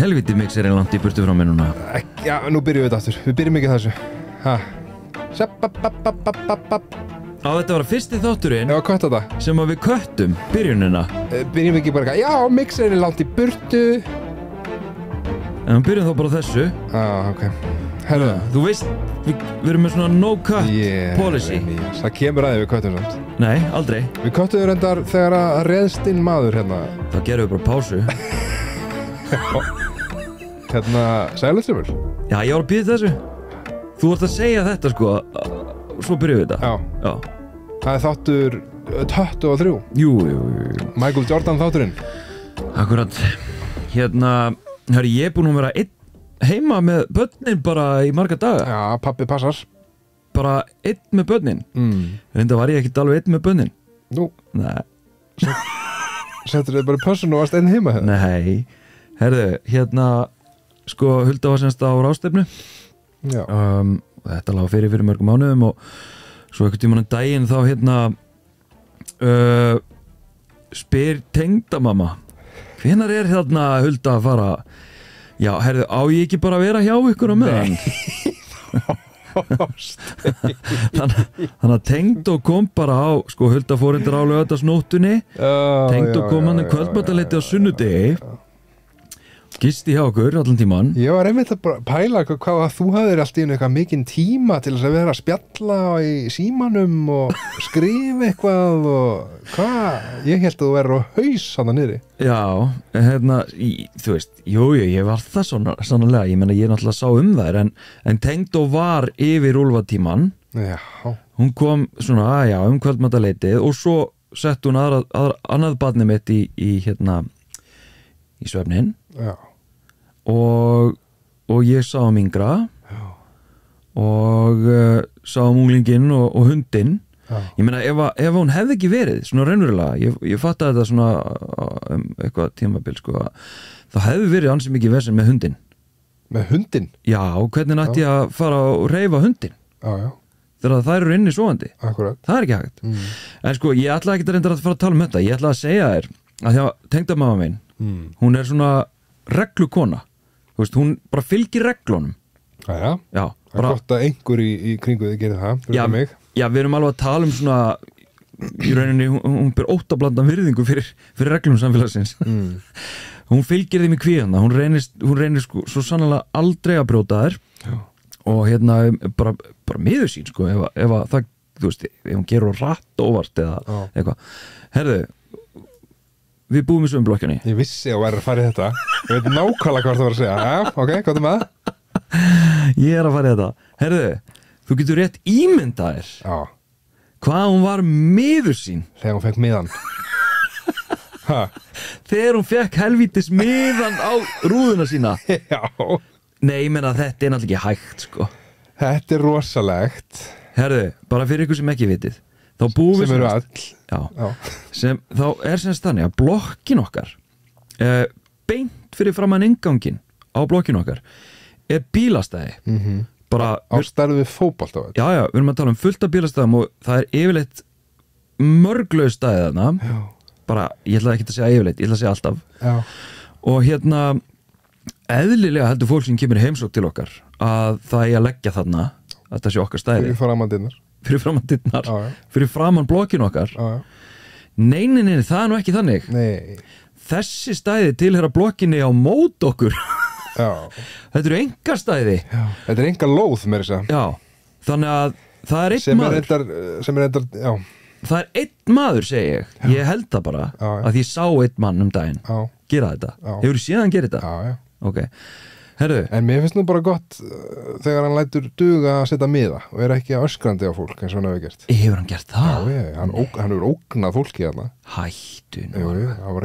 helviti mixerinn langt í burtu frá mér núna. Já, nú byrjum við þetta aftur. Við byrjum ekki þessu. Ha. Á, þetta var fyrsti þátturinn Já, hvað er þetta? sem að við köttum byrjunina. Byrjum ekki bara eitthvað, já, mixerinn er langt í burtu. En við byrjum þá bara á þessu. Ok. Herðu. Þú veist, við erum með svona no-cut policy. Það kemur aðeins við köttum samt. Nei, aldrei. Við köttum reyndar þegar að réðst inn maður hérna. Þá gerum við bara pásu. Hérna, Sælutrymur. Já, ég var að býða þessu. Þú vart að segja þetta sko, svo byrjum við þetta. Já. Það er þáttur 23. Jú. Michael Jordan þátturinn. Akkurat. Hérna, herri, ég er búinn að vera einn heima með börnin bara í marga daga. Já, pabbi passar. Bara einn með börnin. Reynda var ég ekkert alveg einn með börnin. Nú. Nei. Settur þið bara í pössun og varst einn heima hérna? Nei. Herðu, hérna, sko, Hulda var semst á ráðstefnu. Já. Þetta lá fyrir mörgum mánuðum og svo einhvern tímann daginn þá hérna spyr tengdamamma, hvenær er hérna Hulda að fara? Já, herðu, á ég ekki bara að vera hjá ykkur á meðan? Þannig að Tengdó kom bara á, sko, Hulda fór undir á laugardagsnóttunni. Tengdó kom hann kvöldmatarleiti á sunnudegi, gisti hjá okkur allan tíman. Ég var einmitt að bara pæla hvað að þú hafðir alltaf í eitthvað mikinn tíma til þess að vera að spjalla í símanum og skrifa eitthvað og hvað? Ég held að þú verður á haus hann niðri. Já, hérna, þú veist, jú, ég var það sannarlega, ég meina ég náttúrulega sá þær en Tengdó var yfir úlfatíman. Já. Hún kom svona, kvöldmatarleitið og svo sett hún annað barnið mitt í svefnin. Já. Og ég sá yngra. Já. Og sá unglinginn og hundinn. Já. Ég meina ef hún hefði ekki verið svona raunverulega, ég fatta þetta svona eitthvað tímabil sko, þá hefði verið ansi mikið vesen með hundinn. Með hundinn? Já, hvernig ætti ég að fara og reyfa hundinn? Já. Þegar þær eru inni sofandi. Akkurat. Það er ekki hægt. En sko, ég ætla ekki að reynda að fara að tala um þetta. Ég ætla að segja þér að því að tengdamamma mín, hún er svona reglukona. Þú veist, hún bara fylgir reglunum. Já. Já. Það er gott að einhver í kringu þið gerir það. Já, við erum alveg að tala um svona, í rauninni, hún ber óttablandan virðingu fyrir reglum samfélagsins. Hún fylgir þeim í kvíðana. Hún reynir sko, svo sannlega aldrei að brjóta þær. Já. Og hérna, bara miður sín, sko, ef það, þú veist, ef hún gerur rætt óvart eða eitthvað. Herðu, við búum í sömu blokkjunni. Ég vissi að væri að fara í þetta. Ég veit nákvæmlega hvað það var að segja. Já, ok, hvað er með það? Ég er að fara í þetta. Herðu, þú getur rétt ímyndaðir. Já. Hvað hún var miður sín. Þegar hún fekk miðan. Þegar hún fekk helvítis miðan á rúðuna sína. Já. Nei, ég meina þetta er náttúrulega ekki hægt, sko. Þetta er rosalegt. Herðu, bara fyrir ykkur sem ekki vitið. Þá búum við sem eru all. Já. Þá er semst þannig að blokkin okkar, beint fyrir framan inngangin á blokkin okkar, er bílastæði. Bara á stærð við fótbolta. Já, við erum að tala um fullt af bílastæðum og það er yfirleitt mörglaus stæði þarna. Já. Bara, ég ætla ekki að segja yfirleitt, ég ætla að segja alltaf. Já. Og hérna, eðlilega heldur fólk sem kemur í heimsókn til okkar að það er að leggja þarna að þetta sé okkar stæði. Fyrir framan dyrnar. Fyrir framan blokkin okkar. Nei, það er nú ekki þannig. Nei. Þessi stæði tilheyra blokkinni á mót okkur. Já. Þetta eru enga stæði. Já. Þetta er enga lóð með þess að. Já, þannig að það er einn maður. Sem er endar, já. Það er einn maður, segi ég. Já. Ég held það bara að ég sá einn mann dainn gera þetta. Hefur þú séð hann gera þetta? Já. Ok. Herru. En mér finnst nú bara gott þegar hann lætur duga að setja miða og er ekki öskrandi á fólk eins og hann hefur gert. Hefur hann gert það? Já, hann hefur ógnað fólki þarna. Hættu nú. Það var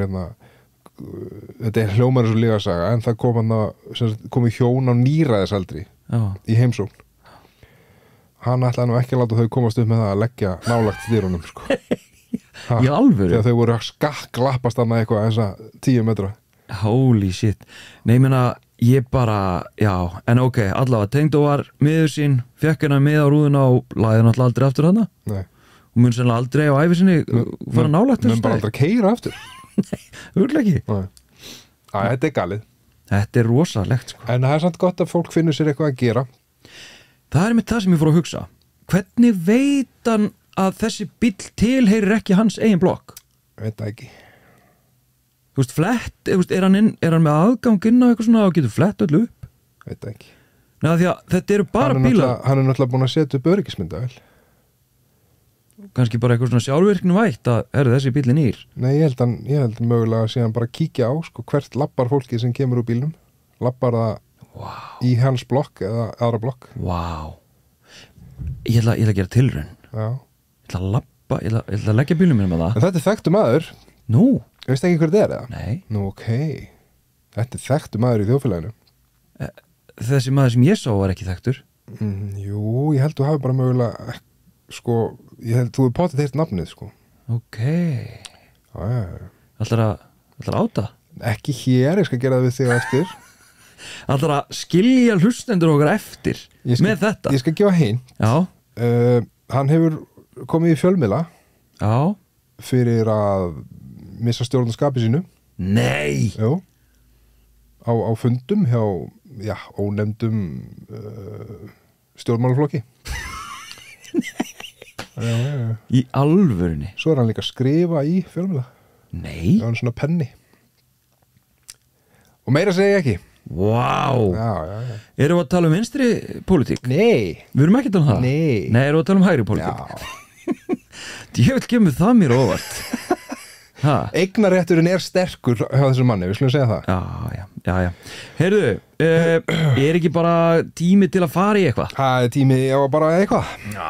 þetta er hljómar eins og lygasaga en það kom í hjón á níræðisaldri í heimsókn. Hann ætlaði nú ekki að láta þau komast upp með það að leggja nálægt dyrunum, sko. Í alvöru? Þegar þau voru að skakklappast þarna eitthvað eins að 10 metra. Holy shit. Nei, ég meina, ég bara, en ok, allavega, Tengdó var miður sín, fekk hennar með á rúðuna og lagði hann alltaf aldrei aftur þarna. Nei. Hún mun sennilega aldrei á ævi sinni fara nálægt þessu stæði. Mun bara aldrei keyra aftur. Nei, örugglega ekki. Þetta er galið. Þetta er rosalegt sko. En það er samt gott að fólk finnur sér eitthvað að gera. Það er með það sem ég fór að hugsa. Hvernig veit hann að þessi bíll tilheyrir ekki hans eigin blokk? Veit það ekki. Þú veist, flett, er hann með aðgang inn á eitthvað svona og getur flett öllu upp? Veit það ekki. Nei, því að þetta eru bara bílar. Hann er náttúrulega búin að setja upp öryggismyndavél. Kannski bara eitthvað svona sjálfvirkni vætt að þessi bíllinn ír. Nei, ég held mögulega að síðan bara kíkja á hvert lappar fólkið sem kemur úr bílnum. Lappar það í hans blokk eða aðra blokk. Ég ætla að gera tilraun. Já. Ég ætla að leggja bílnum mér með það. En þetta er þekktu maður. Nú? Veist ekki hver þetta er eða? Nei. Nú, ok. Þetta er þekktu maður í þjóðfélaginu. Þessi maður sem ég sá var ekki þekktur. Jú, ég held þú hafi bara mögulega ég held þú hefur potið heilt nafnið Ok. Já. Ætlar áta? Ekki hér, ég skal gera það við þig eftir. Ætlar að skilja hlustendur okkar eftir með þetta? Ég skal gefa hinn. Já. Hann hefur komið í fjölmiðla. Já. Fyrir að missa stjórnarskapi sínu. Nei. Jú. Á fundum hjá ónefndum stjórnmálaflokki. Já. Í alvörunni? Svo er hann líka að skrifa í fjölmiðla. Nei. Það er svona penni. Og meira segi ég ekki. Já. Erum við að tala um vinstri pólitík? Nei. Við erum ekki að tala um það? Nei, erum við að tala um hægri pólitík? Já. Djöfull kemur það mér óvart. Eignarétturinn er sterkur hjá þessum manni, við slum segja það. Já. Heyrðu, er ekki bara tími til að fara í eitthvað? Það er tími á bara eitthvað. Já.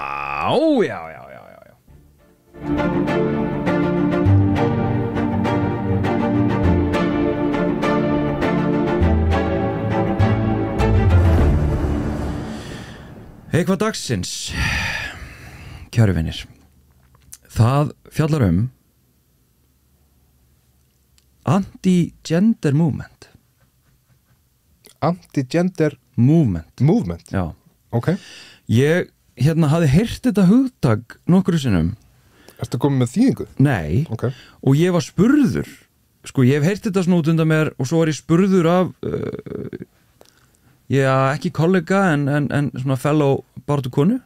Eitthvað dagsins, kæru vinir, það fjallar anti-gender movement. Anti-gender movement? Já. Ok. Ég hafði heyrt þetta hugtak nokkru sinnum. Ertu komið með þýðingu? Nei. Ok. Og ég var spurður. Sko, ég hef heyrt þetta svona út undan mér og svo var ég spurður af ekki kollega en svona fellow baráttu konu.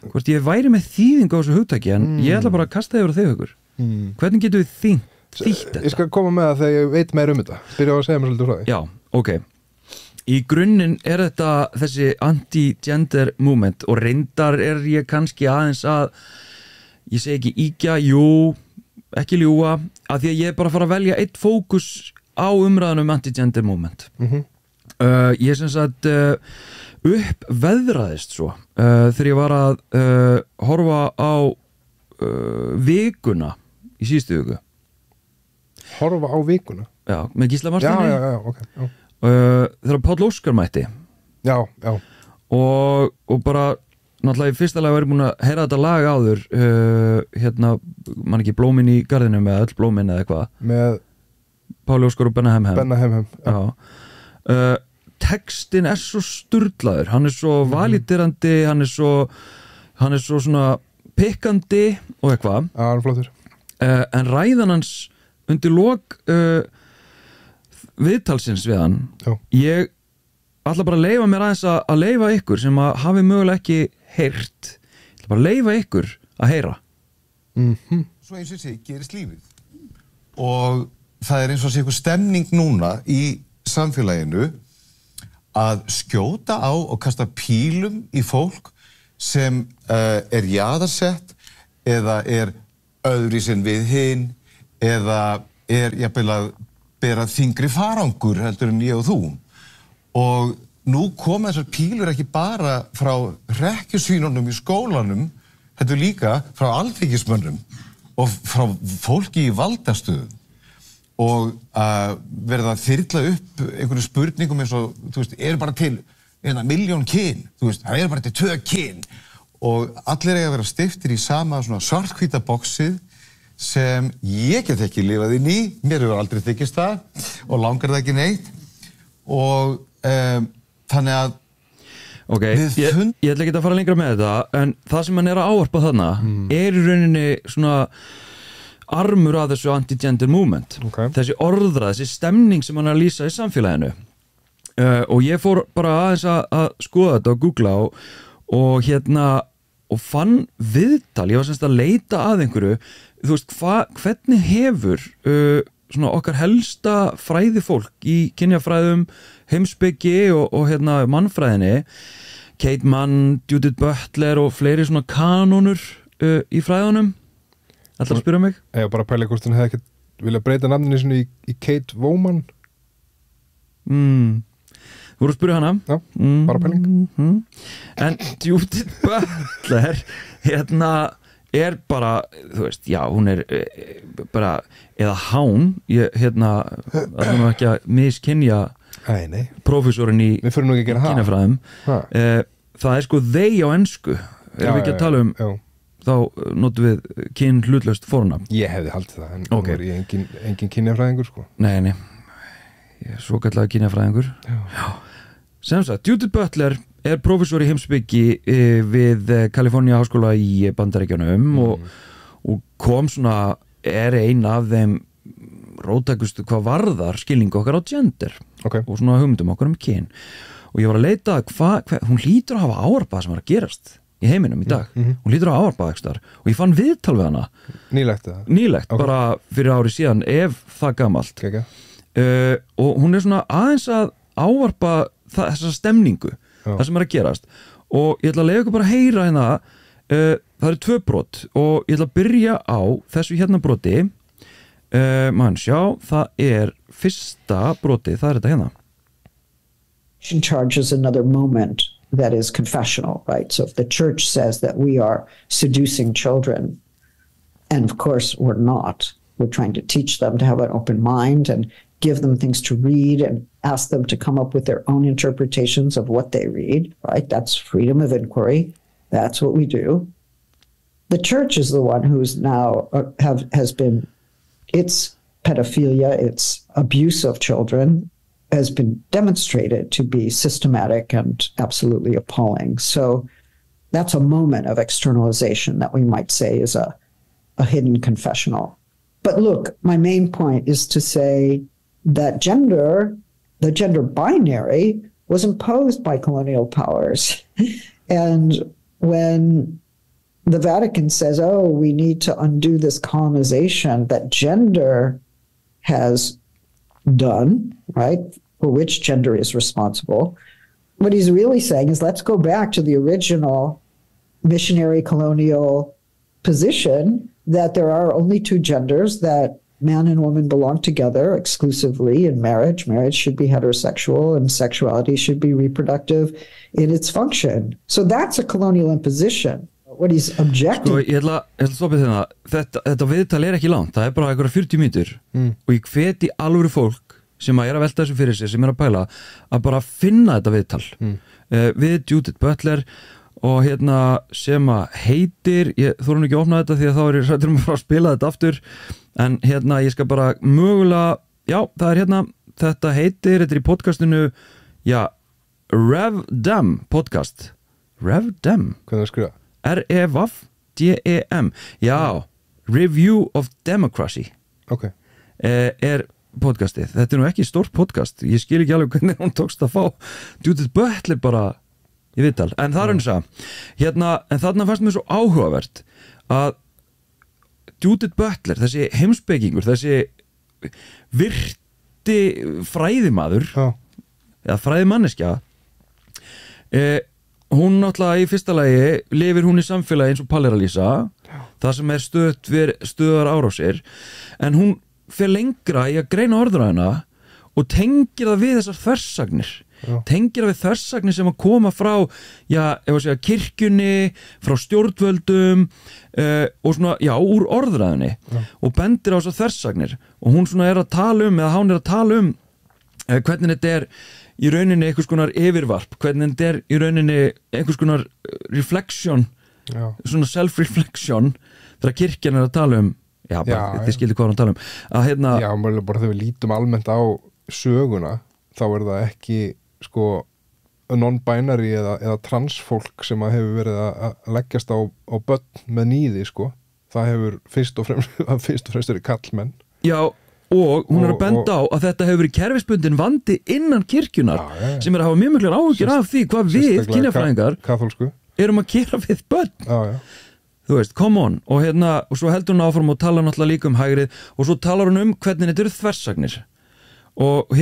Hvort ég væri með þýðingu á þessu hugtaki en ég ætla bara að kasta yfir á þig ykkur. Hvernig getum við þýtt þetta? Ég skal koma með það þegar ég veit meir um þetta. Byrja á að segja mér svolítið frá því. Já, ok. Í grunninn er þetta þessi anti-gender movement og reyndar er ég kannski aðeins að ég segi ekki íkja, ekki ljúga, að því að ég er bara að fara að velja eitt fókus á umræðan anti-gender movement. Ég sem sagt uppveðraðist svo þegar ég var að horfa á vikuna í síðustu viku. Horfa á vikuna? Já, með Gísla Marteini. Já, ok. Þegar Páll Óskar mætti. Já. Og bara náttúrulega í fyrsta lag var ég búin að heyra þetta lag áður man ekki Blómin í garðinu með öll blómin eða eitthvað með Páll Óskar og Benna Hemhem. Já. Textin er svo sturlaður, hann er svo valíterandi, hann er svo svona pikkandi og eitthvað. Já, hann er flottur. En ræðan hans undir lok viðtalsins við hann. Já. Ég ætla bara að leyfa mér aðeins að leyfa ykkur sem að hafi mögulega ekki heyrt. Ég ætla bara að leyfa ykkur að heyra. Svo eins og sé, gerist lífið og það er eins og sé ykkur stemning núna í samfélaginu að skjóta á og kasta pílum í fólk sem er jaðarsett eða er öðruvísin við hinn eða er jafnvel að bera þyngri farangur heldur en ég og þú. Og nú koma þessar pílur ekki bara frá hrekkjusvínunum í skólanum, heldur líka frá alþingismönnum og frá fólki í valdastöðum. Og verða að þyrla upp einhverju spurningum eins og, þú veist, bara til 1 milljón kyn, þú veist, það bara til 2 kyn. Og allir eiga að vera stiftir í sama svona svarthvíta boxið sem ég get ekki lifað inn í, mér hefur aldrei þykist það og langar það ekki neitt. Og þannig að Ok, ég ætla ekki að fara lengra með þetta, en það sem hann er að ávarpa þarna er í rauninni svona armur að þessu anti-gender movement. Þessi orðra, þessi stemning sem hann er að lýsa í samfélaginu. og ég fór bara aðeins að skoða þetta og googla og og fann viðtal, ég var semst að leita að einhverju, þú veist, hvernig hefur svona okkar helsta fræðifólk í kynjafræðum, heimspeki og mannfræðinni, Kate Mann, Judith Butler og fleiri svona kanónur í fræðunum. Ætlar að spyrja mig? Ég bara pæla hvort hann hefði ekki viljað breyta nafninu sinni í Kate Woman. Þú voru að spyrja hana? Já, bara pæling. En Judith Butler er bara, þú veist, já, hún er bara, eða hán, það er nú ekki að miskynja prófessorinn í kynjafræðum. Það er sko they á ensku, erum við ekki að tala þá notum við kyn hlutlaust fornafn. Ég hefði haldið það, en okay. Ég er engin kynjafræðingur sko. Nei, ég er svo kallega kynjafræðingur. Já. Sem sagt, Judith Butler er prófessor í heimspeki við Kaliforníu háskóla í Bandaríkjunum og kom svona, er ein af þeim róttækustu hvað varðar skilningu okkar á gender og svona hugmyndum okkar kyn. Og ég var að leita hún hlýtur að hafa ávarpað sem var að gerast í heiminum í dag. Hún hlýtur að hafa ávarpað ekstar og ég fann viðtal við hana. Nýlegt, bara fyrir ári síðan ef það gamalt. Og hún er svona aðeins að ávarpa þessa stemningu, það sem er að gerast og ég ætla að leiða ykkur bara að heyra það eru 2 brot og ég ætla að byrja á þessu broti það er fyrsta broti, það er þetta charges another moment that is confessional, right? So if the church says that we are seducing children, and of course we're not, we're trying to teach them to have an open mind and give them things to read and ask them to come up with their own interpretations of what they read, right? That's freedom of inquiry. That's what we do. The church is the one who's now has been, its pedophilia, its abuse of children has been demonstrated to be systematic and absolutely appalling. So that's a moment of externalization that we might say is a hidden confessional. But look, my main point is to say that the gender binary was imposed by colonial powers. And when the Vatican says, oh, we need to undo this colonization that gender has done, right, for which gender is responsible, what he's really saying is let's go back to the original missionary colonial position that there are only 2 genders, that man and woman belong together exclusively in marriage. Marriage should be heterosexual and sexuality should be reproductive in its function. So that's a colonial imposition. What he's objecting... Sko, ég ætla að stoppa þetta viðtal er ekki langt, það er bara einhverja 40 mínútur og ég hveti alvöru fólk sem að að velta þessu fyrir sig, sem að pæla að bara finna þetta viðtal við Judith Butler og sem að heitir, ég þórum ekki að opna þetta því að þá er ég hræddur að spila þetta aftur, en ég skal bara mögulega, já, það er þetta heitir, þetta er í podcastinu, já, RevDem podcast. RevDem? Hvernig það skrifa? R-E-V-D-E-M. Já, Review of Democracy. Er podcastið. Þetta er nú ekki stórt podcast. Ég skil ekki alveg hvernig hún tókst að fá Judith Butler bara í viðtal. En það er eins að en þarna fannst mér svo áhugavert að Judith Butler, þessi heimspekingur, þessi virti fræðimaður eða fræðimanneskja, hún náttúrulega í fyrsta lagi lifir hún í samfélagi eins og Palli er að lýsa, það sem er stöðar árásir, en hún fer lengra í að greina orðræðuna og tengir það við þessar þversagnir, tengir það við þversagnir sem að koma frá, já, ef að segja kirkjunni, frá stjórnvöldum og svona, já, úr orðræðunni og bendir á þessar þversagnir og hún svona er að tala um, eða hann er að tala um hvernig þetta er í rauninni einhvers konar yfirvarp, hvernig þetta er í rauninni einhvers konar reflection, svona self-reflection þegar kirkjan er að tala um, já, bara, þið skildi hvað hann tala um að Já, bara þegar við lítum almennt á söguna, þá er það ekki sko non-binary eða transfólk sem að hefur verið að leggjast á börn með níði, sko. Það hefur fyrst og fremst verið kallmenn. Já, og hún að benda á að þetta hefur verið kerfisbundin vandi innan kirkjunar sem að hafa mjög miklar áhyggjur af því hvað við kynjafræðingar erum að gera við börn þú veist, come on og svo heldur hún áfram og talar náttúrulega líka hægrið og svo talar hún hvernig þetta eru þversagnir og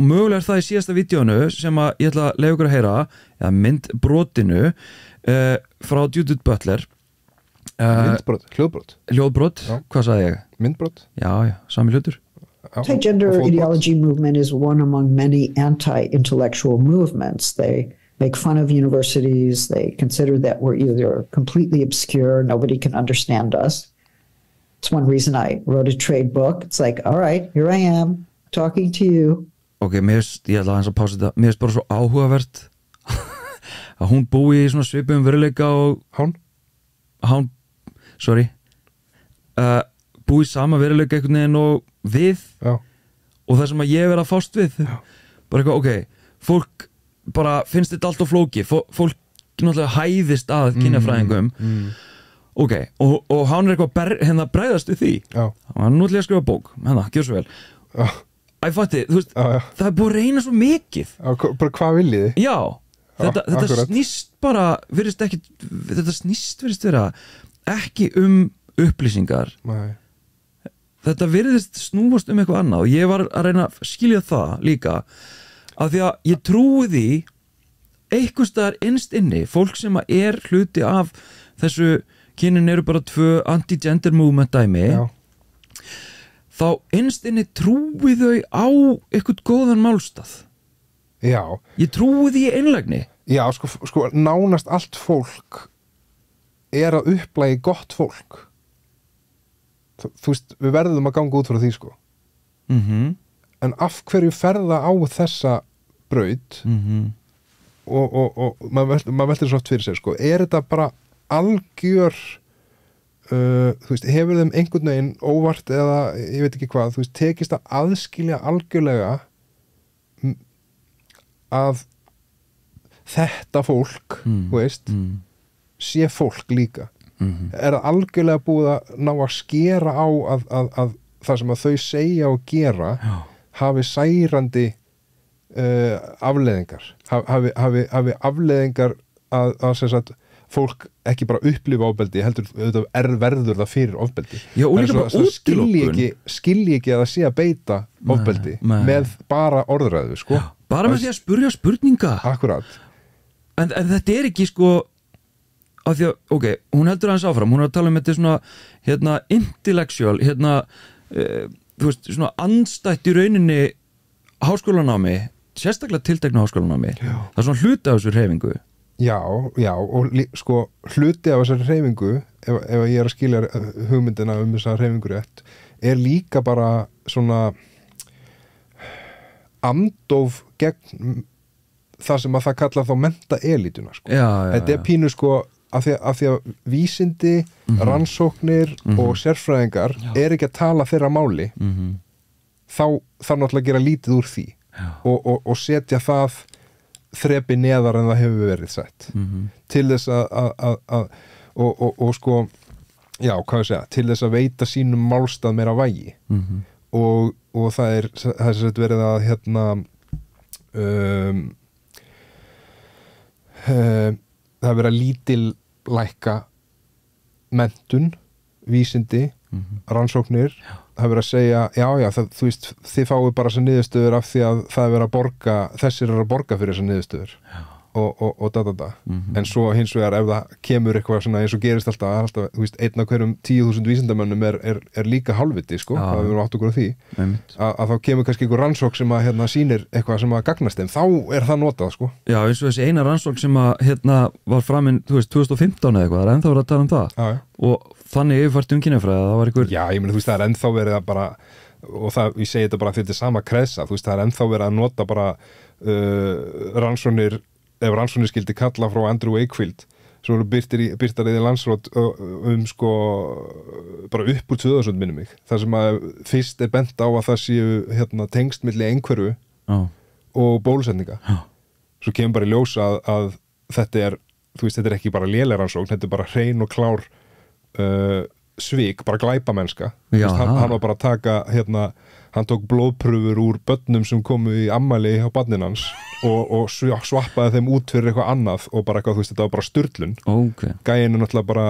mögulega er það í síðasta vídeónu sem að ég ætla að leyfa ykkur að heyra eða myndbrotinu frá Judith Butler hljóðbrot, hvað sagði ég? Myndbrot? Já, sami hlutur Anti-gender ideology movement is one among many anti-intellectual movements. They make fun of universities. They consider that we're either completely obscure, nobody can understand us. It's one reason I wrote a trade book. It's like, all right, here I am, talking to you. Ok, ég ætla að pása þetta. Mér finnst bara svo áhugavert að hún búi í svona svipum veruleika og Hán, sorry búi sama veruleika einhvern veginn og við og það sem að ég verið að fást við bara eitthvað, ok, fólk bara finnst þetta allt á flóki fólk náttúrulega hæðist að kynjafræðingum ok, og hann er eitthvað bregðast við því hann nú ætla ég að skrifa bók, gjör svo vel fatti, þú veist, það er búið að reyna svo mikið bara hvað viljið þið? Já, þetta snýst bara þetta snýst vera ekki upplýsingar Nei. Þetta virðist snúast eitthvað annað og ég var að reyna að skilja það líka af því að ég trúi því einhvers staðar innst inni fólk sem er hluti af þessu kynin eru bara 2 anti-gender movement dæmi þá innst inni trúi þau á eitthvað góðan málstað ég trúi því einlægni sko nánast allt fólk er að upplægi gott fólk þú veist, við verðum að ganga út frá því sko en af hverju ferða á þessa braut og maður veltir svo oft fyrir sér sko, er þetta bara algjör þú veist, hefur þeim einhvern veginn óvart eða ég veit ekki hvað, þú veist, tekist að aðskilja algjörlega að þetta fólk þú veist, sé fólk líka er það algjörlega búið að ná að skera á að það sem að þau segja og gera hafi særandi afleiðingar hafi afleiðingar að sem sagt fólk ekki bara upplifa ofbeldi heldur verður það fyrir ofbeldi skilji ekki að það sé að beita ofbeldi með bara orðræðu sko. bara með því að spurja spurninga akkurat en þetta er ekki sko af því að, ok, hún heldur aðeins áfram hún er að tala þetta svona intellectual þú veist, svona andstætt í rauninni háskólanámi, sérstaklega tiltekna háskólanámi það er svona hluti af þessu hreyfingu já, og sko hluti af þessari hreyfingu ef ég er að skilja hugmyndina þessa hreyfingu rétt, er líka bara svona andóf gegn það sem að það kallar þá mennta elítuna sko. Þetta er pínu sko af því að vísindi, rannsóknir og sérfræðingar er ekki að tala þeirra máli þá náttúrulega gera lítið úr því og setja það þrepi neðar en það hefur verið sett til þess að og sko já, hvað ég segja, til þess að veita sínum málstað meira vægi og það er sett verið að það er verið að lítillækka menntun, vísindi rannsóknir, það er verið að segja já, þú veist, þið fáið bara þessar niðurstöður af því að það er verið að borga þessir eru að borga fyrir þessar niðurstöður og en svo hins vegar ef það kemur eitthvað svona eins og gerist alltaf þú veist, einn af hverjum 10.000 vísindamönnum er líka hálfviti, sko, það við erum átt okkur á því að þá kemur kannski einhver rannsók sem að sýnir eitthvað sem að gagnast þeim, þá er það notað, sko. Já, eins og þessi eina rannsók sem að var framinn, þú veist, 2015 eða eitthvað, það er ennþá verið að tala um það og þannig yfirfært kynjafræði, það var einhver Já, ég meina, þú veist, það er ennþá verið að bara og það, ég segi þetta bara fyrir þetta sama kreðsa, þú veist, það er ennþá verið að nota bara rannsóknir ef rannsóknir skildi kalla frá Andrew Wakefield sem voru birtar í landsrót sko bara upp úr 2000 minnum mig, þar sem að fyrst er bent á að það séu tengst milli einhverfu og bólusetninga svo kemur bara í ljós að þetta er, þú veist, þetta er ekki bara léleg rannsókn, þetta er bara hrein og klár svik, bara glæpamennska hann var bara að taka hann tók blóðprufur úr börnum sem komu í ammæli á barnin hans og svappaði þeim út fyrir eitthvað annað og bara eitthvað, þú veist, þetta var bara sturlun gæinn náttúrulega bara,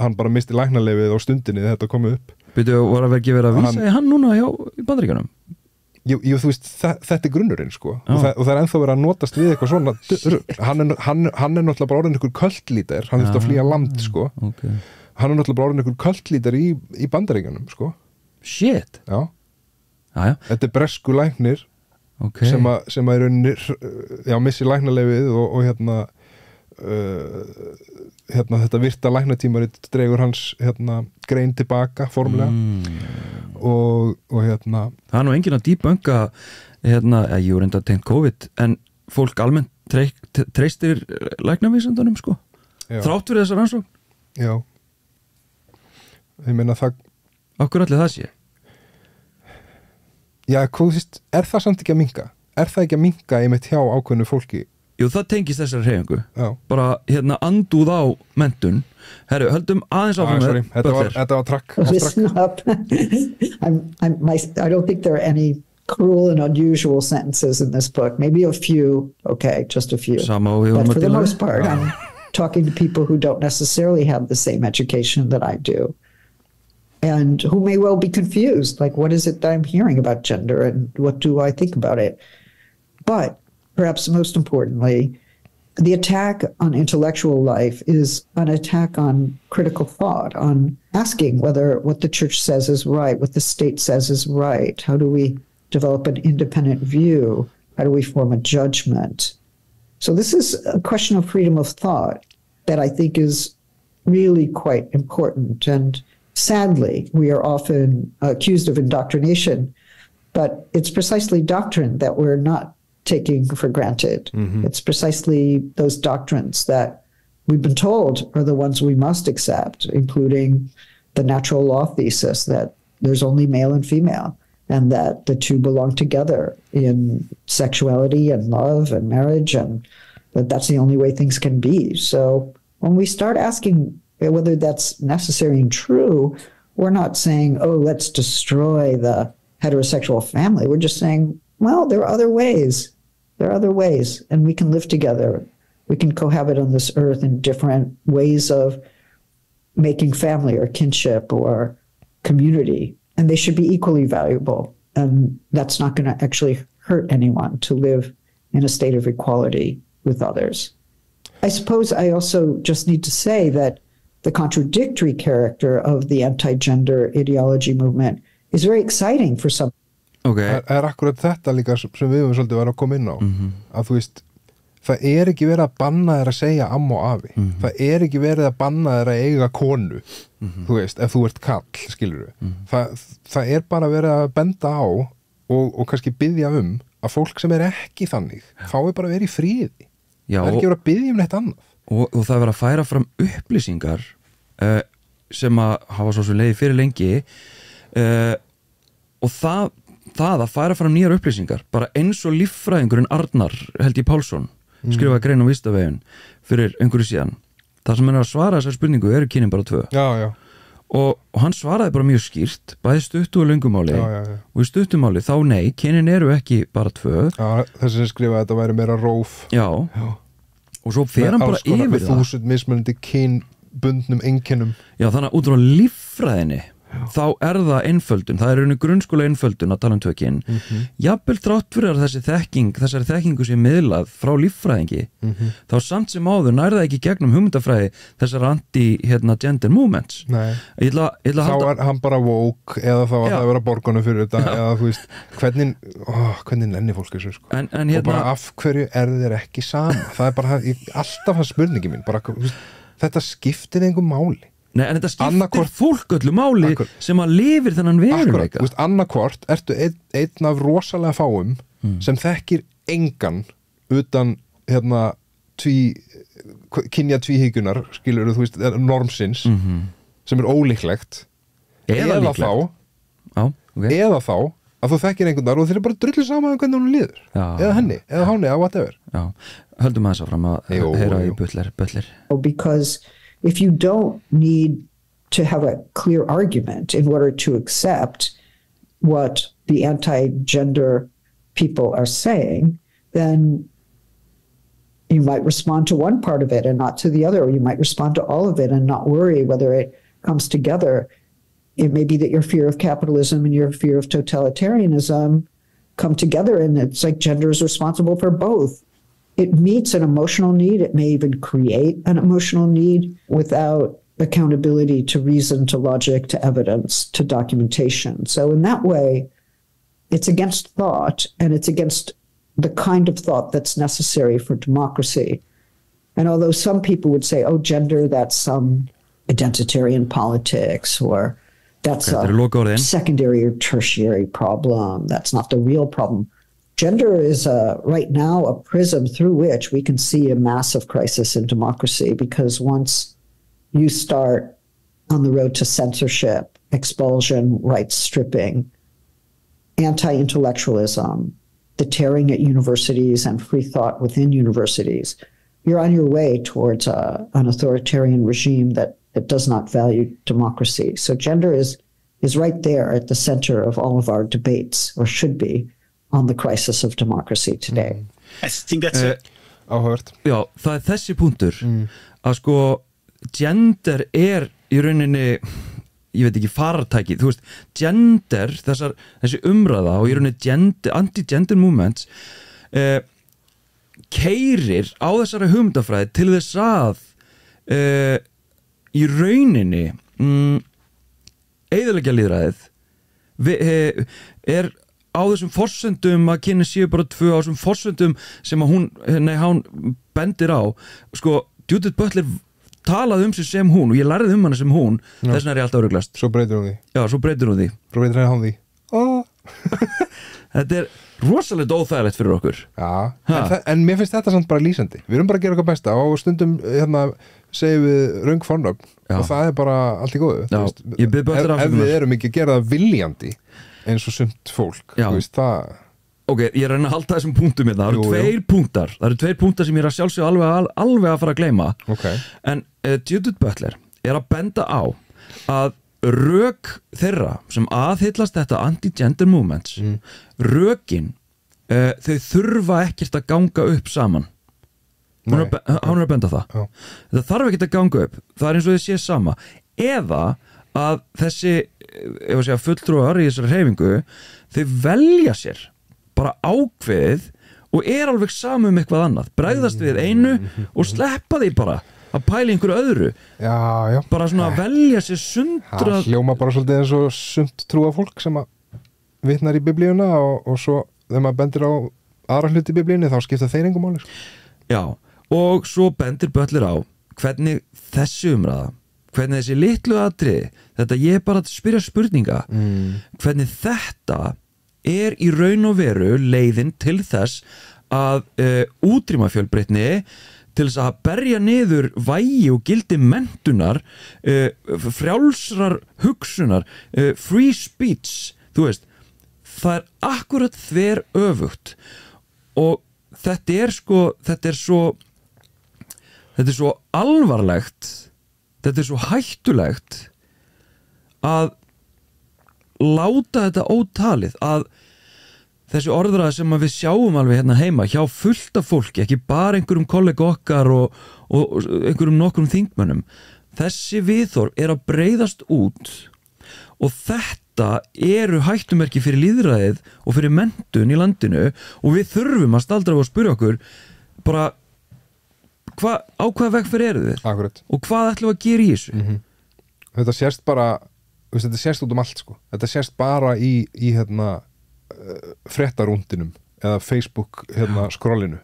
hann bara misti læknaleyfið á stundinni þegar þetta komið upp. Byrju, var að ekki verið að vísa í hann núna í Bandaríkjunum? Jú, þú veist, þetta grunnurinn sko og það ennþá verið að notast við eitthvað svona hann náttúrulega bara orðin ykkur kultlítar, hann þurfti að flýja land sko hann náttúrulega bara orðin ykkur kultlítar í Bandaríkjunum sko. Shit. Já. Þetta bresku læknir sem að í rauninni missi læknaleyfið og þetta virta læknatímarit dregur hans grein tilbaka formulega og það er nú enginn að debunka ég voru enda tengt COVID en fólk almennt treystir læknavísindunum sko þrátt fyrir þessar rannsókn. Já, ég meina það okkur allir það sé já, hvað þú veist, er það samt ekki að minnka? Er það ekki að minnka einmitt hjá ákveðnu fólki? Jú, það tengist þessari hreyfingu bara andúð á menntun. Herru, höldum aðeins áfram þetta var trakk. Listen up. I don't think there are any cruel and unusual sentences in this book. Maybe a few, okay, just a few. But for the most part, I'm talking to people who don't necessarily have the same education that I do and who may well be confused, like what is it that I'm hearing about gender and what do I think about it? But perhaps most importantly, the attack on intellectual life is an attack on critical thought, on asking whether what the church says is right, what the state says is right. How do we develop an independent view? How do we form a judgment? So this is a question of freedom of thought that I think is really quite important. And sadly, we are often accused of indoctrination, but it's precisely doctrine that we're not taking for granted. Mm-hmm. It's precisely those doctrines that we've been told are the ones we must accept, including the natural law thesis that there's only male and female, and that the two belong together in sexuality and love and marriage, and that's the only way things can be. So when we start asking whether that's necessary and true, we're not saying, oh, let's destroy the heterosexual family. We're just saying, well, there are other ways. There are other ways, and we can live together. We can cohabit on this earth in different ways of making family or kinship or community, and they should be equally valuable. And that's not going to actually hurt anyone to live in a state of equality with others. I suppose I also just need to say that the contradictory character of the anti-gender ideology movement is very exciting for some. Okay. Það akkurat þetta líka sem við höfum svolítið verið að koma inn á að þú veist, það ekki verið að banna þér að segja amma og afi það ekki verið að banna þér að eiga konu þú veist, ef þú ert kall, skilurðu það bara verið að benda á og kannski biðja að fólk sem ekki þannig fái bara að vera í fríði. Já, það ekki verið að biðja neitt annað og það verið að færa fram upplýsingar sem að hafa svo sem leiði fyrir lengi og það að færa fram nýjar upplýsingar bara eins og líffræðingurinn Arnar Helgi Pálsson skrifaði grein á Vísindavefinn fyrir einhverju síðan. Það sem að svara þessar spurningu kynin bara 2. Já. Og hann svaraði bara mjög skýrt, bæði stuttu og löngumáli og í stuttumáli þá nei, kynin ekki bara 2. Já, þessi sem skrifaði þetta væri meira róf. Já. Og svo fer hann bara yfir það. 1000 mismunandi kynbundnum einkennum. Já, þannig að út frá líffræðinni þá það einföldun, það er grunnskóla einföldun að tala um tökinn jafnvel þrátt fyrir að þessari þekkingu sé miðlað frá líffræðingi þá samt sem áður það ekki gegnum hugmyndafræði þessar anti-gender movements. Nei, þá hann bara woke eða þá að það vera borgunum fyrir þetta eða þú veist, hvernig nenni fólk þessu sko og bara af hverju þér ekki sama það bara alltaf það spurningi mín bara, þetta skiptir engum máli. Nei, en þetta skiptir fólk öllu máli sem að lifir þennan veruleika. Annarkvort ertu einn af rosalega fáum sem þekkir engan utan kynja tvíhyggjunar, skilur þú veist, normsins sem ólíklegt eða þá að þú þekkir einhvern þar og þeir bara drullu saman hvernig hún líður eða henni, eða háni, eða whatever. Já, höldum aðeins áfram að heyra í Butler. Because if you don't need to have a clear argument in order to accept what the anti-gender people are saying, then you might respond to one part of it and not to the other, or you might respond to all of it and not worry whether it comes together. It may be that your fear of capitalism and your fear of totalitarianism come together, and it's like gender is responsible for both. It meets an emotional need. It may even create an emotional need without accountability to reason, to logic, to evidence, to documentation. So in that way, it's against thought, and it's against the kind of thought that's necessary for democracy. And although some people would say, oh, gender, that's some identitarian politics, or that's a secondary or tertiary problem, that's not the real problem. Gender is right now a prism through which we can see a massive crisis in democracy, because once you start on the road to censorship, expulsion, rights stripping, anti-intellectualism, the tearing at universities and free thought within universities, you're on your way towards an authoritarian regime that does not value democracy. So gender is right there at the center of all of our debates, or should be, on the crisis of democracy today. I think that's it. Áhört. Já, það þessi punktur að sko gender í rauninni, ég veit ekki, farartæki, þú veist, gender, þessi umræða og í rauninni gender, anti-gender movements keyrir á þessari hugmyndafræði til þess að í rauninni eyðileggja lýðræðið á þessum forsendum að kynin séu bara tvö, á þessum forsendum sem að hún bendir á. Sko, Judith Butler talaði sig sem hún, og ég lærði hana sem hún. Þess vegna ég alltaf öruglast. Svo breytir hún því. Já, svo breytir hún því. Svo breytir hann því. Þetta rosalega óþægilegt fyrir okkur. Já, en mér finnst þetta samt bara lýsandi. Við erum bara að gera okkar besta, og stundum segjum við röng fornöfn, og það bara allt í góðu. Já, ég bið bara ef við erum ekki að gera það viljandi eins og sumt fólk, þú veist, það. Ok, ég reyna að halda þessum punktum hérna. Það eru tveir punktar sem ég að sjálfsög alveg að fara að gleyma. En Judith Butler að benda á að rök þeirra sem aðhyllast þetta anti-gender movements, rökin, þau þurfa ekkert að ganga upp saman. Hún að benda það. Það þarf ekkert að ganga upp. Það eins og þið sé sama. Eða að þessi fulltrúar í þessari hreyfingu, þau velja sér bara ákveðið og alveg saman eitthvað annað, bregðast við einu og sleppa því bara að pæla einhverju öðru. Já. Bara svona að velja sér sundra. Það hljóma bara svolítið eins og sumt trúa fólk sem að vitnar í biblíuna, og svo þegar maður bendir á aðra hluti í biblíunni, þá skipta þeir engum máli. Já, og svo bendir Butler á hvernig þessi umræða, hvernig þessi litlu atriði, þetta ég bara að spyrja spurninga, hvernig þetta í raun og veru leiðin til þess að útrýma fjölbreytni, til þess að berja niður vægi og gildi menntunar, frjálsrar hugsunar, free speech, þú veist, það akkurat þver öfugt. Og þetta er svo alvarlegt, þetta er svo hættulegt að láta þetta ótalið, að þessi orðræða sem við sjáum alveg hérna heima hjá fullt af fólki, ekki bara einhverjum kollega okkar og einhverjum nokkrum þingmönnum, þessi viðhorf að breiðast út, og þetta eru hættumerki fyrir lýðræðið og fyrir menntun í landinu, og við þurfum að staldra og spyrja okkur bara á hvaða vegferð eru þið? Akkurat. Og hvað ætlum við að gera í þessu? Þetta sést bara, þetta sést út allt, sko. Þetta sést bara í fréttarúndinum eða Facebook skrollinu,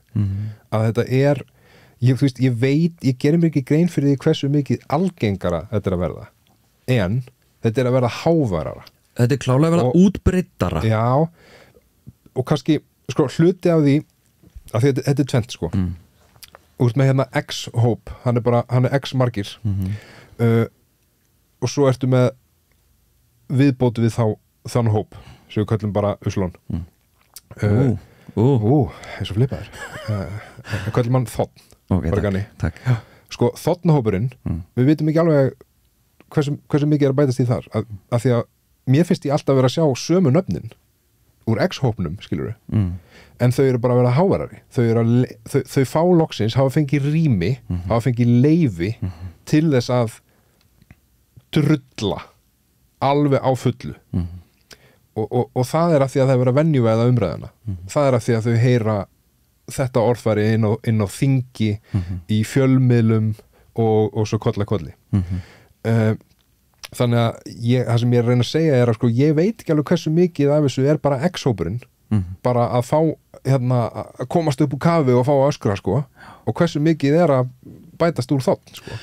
að þetta ég veit, ég gerir mér ekki grein fyrir því hversu mikið algengara þetta að verða, en þetta að verða háværara. Þetta klálega að verða útbreiddara. Já, og kannski sko, hluti af því að þetta tvennt, sko. Úr með X-hóp, hann X margir, og svo ertu með viðbóti við þann hóp sem við kallum bara Uslón. Eins og flipaður. Við kallum hann þotn. Okay, takk. Sko, þotnahópurinn, við vitum ekki alveg hversu mikið að bætast í þar, að því að mér finnst ég alltaf vera að sjá sömu nöfnin úr X-hópnum, skilurðu en þau eru bara að vera hávarari þau fá loksins, hafa fengið rými hafa fengið leyfi til þess að drulla alveg á fullu og það er af því að það er verið að venjuvæða umræðuna það er af því að þau heyra þetta orðfæri inn á þingi í fjölmiðlum og svo kolli þannig að það sem ég reyna að segja er að sko, ég veit ekki alveg hversu mikið af þessu er bara X-hópurinn bara að fá að komast upp úr kafi og fá að öskra sko, og hversu mikið er að bætast úr þátt sko.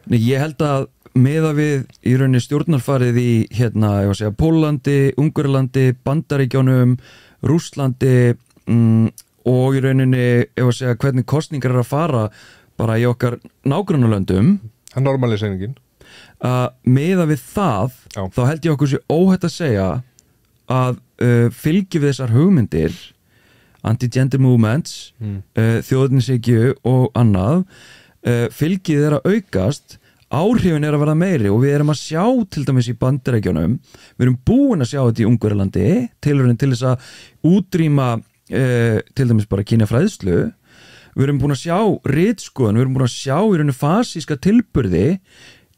Nei, ég held að meða við í rauninni stjórnarfarið í ég var að segja, Pólandi, Ungverjalandi, Bandaríkjónum, Rússlandi og í rauninni ég var að segja hvernig kosningar er að fara bara í okkar nágrannalöndum það er normaliseiningin meða við það þá held ég okkur sé óhætt að segja að fylgi við þessar hugmyndir anti-gender movements þjóðnishyggju og annað fylgið er að aukast áhrifin er að verða meiri og við erum að sjá til dæmis í Bandaríkjunum við erum búin að sjá þetta í Ungverjalandi tilurinn til þess að útrýma til dæmis bara kynjafræðslu við erum búin að sjá ritskoðun við erum búin að sjá í rauninni fasíska tilburði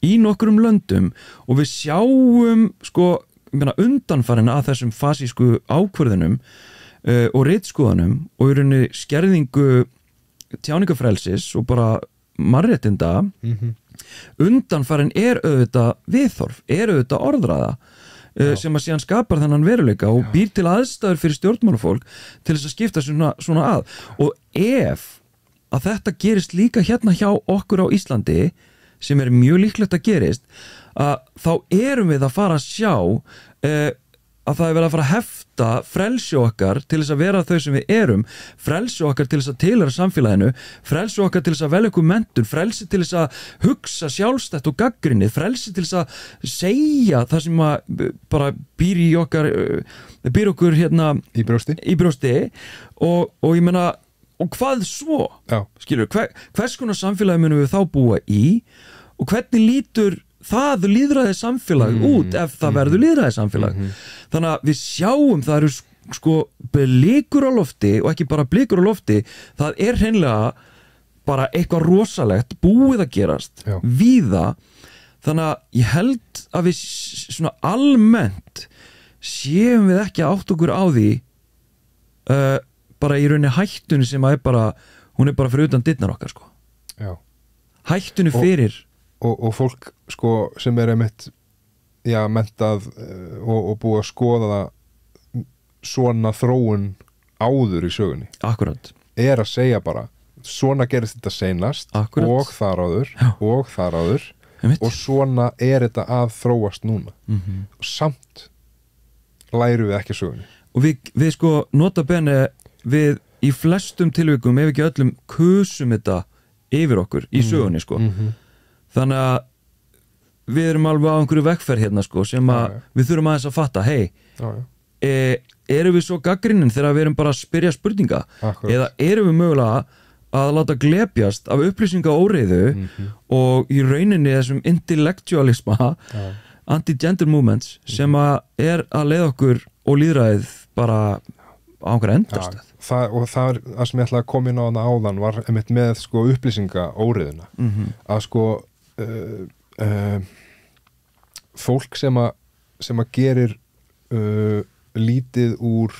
í nokkrum löndum og við sjáum sko undanfarin að þessum fasísku ákvörðunum og ritskoðunum og í rauninni skerðingu tjáningafrelsis og bara mannréttinda undanfarin er auðvitað viðhorf, er auðvitað orðræða sem að síðan skapar þennan veruleika og býr til aðstæður fyrir stjórnmálafólk til þess að skipta svona að og ef að þetta gerist líka hérna hjá okkur á Íslandi sem er mjög líklegt að gerist að þá erum við að fara að sjá að það er verið að fara að hefta frelsi okkar til þess að vera þau sem við erum frelsi okkar til þess að tilheyra samfélaginu frelsi okkar til þess að velja okkur menntun frelsi til þess að hugsa sjálfstætt og gagnrýnið frelsi til þess að segja það sem að bara býr í okkar býr okkur hérna í brjósti og ég meina og hvað svo? Skilur, hvers konar samfélagi munum við þá búa í og hvernig lítur það lýðræði samfélag út ef það verður lýðræði samfélag þannig að við sjáum það eru sko blikur á lofti og ekki bara blikur á lofti það er hreinlega bara eitthvað rosalegt búið að gerast víða þannig að ég held að við svona almennt séum við ekki átt okkur á því bara í rauninni hættunni sem að hún er bara fyrir utan dyrnar okkar sko hættunni fyrir og fólk sko sem er einmitt mentað og búið að skoða svona þróun áður í sögunni Akkurat. Er að segja bara svona gerist þetta seinast og þar áður og svona er þetta að þróast núna og samt lærum við ekki sögunni og við sko nota bene við í flestum tilvikum ef ekki öllum kusum þetta yfir okkur í sögunni sko þannig að við erum alveg á einhverju vekkferð hérna sko sem að við þurfum aðeins að fatta erum við svo gagnrýnin þegar við erum bara að spyrja spurninga eða erum við mögulega að láta glepjast af upplýsinga óreiðu og í rauninni þessum intellektualisma anti-gender movements sem að er að leiða okkur og lýðræðið bara á einhverja endastöð og það er það sem ég ætlaði að koma inn á hana áðan var einmitt með sko upplýsinga óreiðuna að sko fólk sem að gerir lítið úr